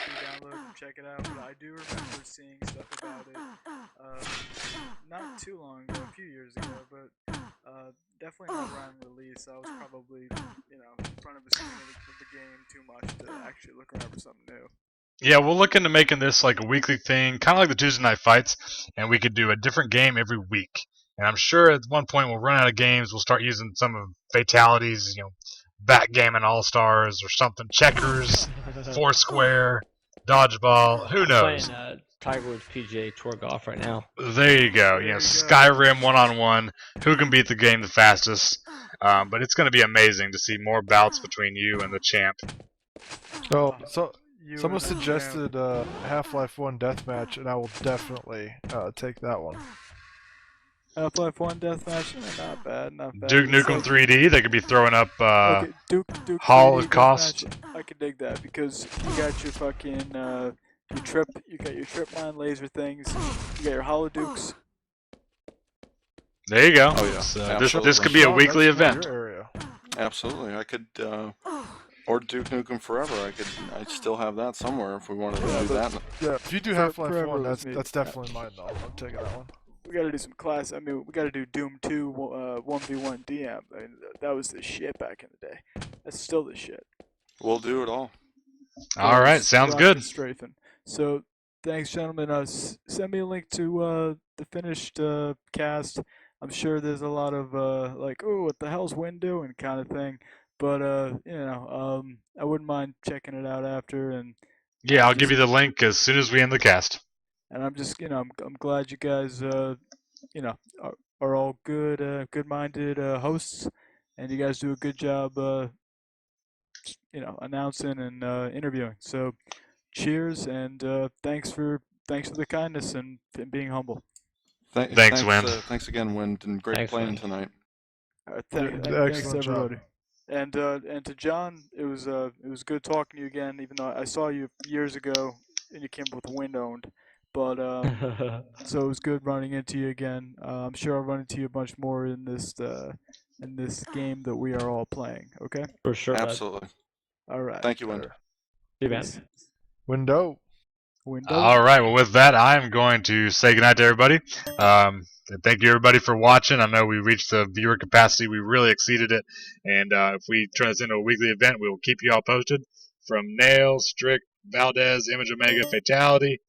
free download and check it out. But I do remember seeing stuff about it, not too long ago, a few years ago, but definitely not around release. I was probably, in front of a screen of the game too much to actually look around for something new. Yeah, we'll look into making this like a weekly thing, kind of like the Tuesday night fights, and we could do a different game every week. And I'm sure at one point we'll run out of games. We'll start using some of fatalities, backgammon all stars or something, checkers, foursquare, dodgeball. Who knows? Playing Tiger Woods PGA Tour golf right now. There you go. There you go. Skyrim one-on-one. Who can beat the game the fastest? But it's going to be amazing to see more bouts between you and the champ. Oh, so You someone and the suggested Half-Life 1 deathmatch, and I will definitely take that one. Half-Life 1 deathmatch, not bad, not bad. Duke It's Nukem like- 3D. They could be throwing up Okay, Duke 3D Holocaust. deathmatch, I can dig that because you got your fucking you got your trip mine laser things, you got your Holodukes. There you go. Oh, yeah. So Absolutely. this could be a Sean, weekly that's more event. your area. Absolutely, I could, or Duke Nukem Forever. I'd still have that somewhere if we wanted to do that. Yeah, if you do For- Half-Life forever 1, was me. that's definitely mine, though. I'm taking that one. We gotta do some class. I mean, we gotta do Doom 2 1v1 DM. I mean, that was the shit back in the day. That's still the shit. We'll do it all. All right, sounds Rock good. and Strafing. So, thanks, gentlemen. Send me a link to the finished cast. I'm sure there's a lot of like, oh, what the hell's Win doing kind of thing. But I wouldn't mind checking it out after. And Yeah, I'll give you the link as soon as we end the cast. I'm just, I'm glad you guys, are all good, good-minded hosts. and you guys do a good job, announcing and interviewing. So, cheers, and thanks for the kindness and being humble. Thanks, Wind. Thanks again, Wind, and great Thanks, playing Wind. tonight. Thanks, Excellent job. everybody. And to John, it was good talking to you again. Even though I saw you years ago and you came up with Wind owned, but so it was good running into you again. I'm sure I'll run into you a bunch more in this game that we are all playing. Okay. For sure, bud. Absolutely. All right. Thank you, Wind. See you, man. Peace. Window. Window. All right. Well, with that, I'm going to say goodnight to everybody. Thank you, everybody, for watching. I know we reached the viewer capacity. We really exceeded it. And if we turn this into a weekly event, we will keep you all posted. From Nail, Strick, Valdez, Image Omega, Fatality,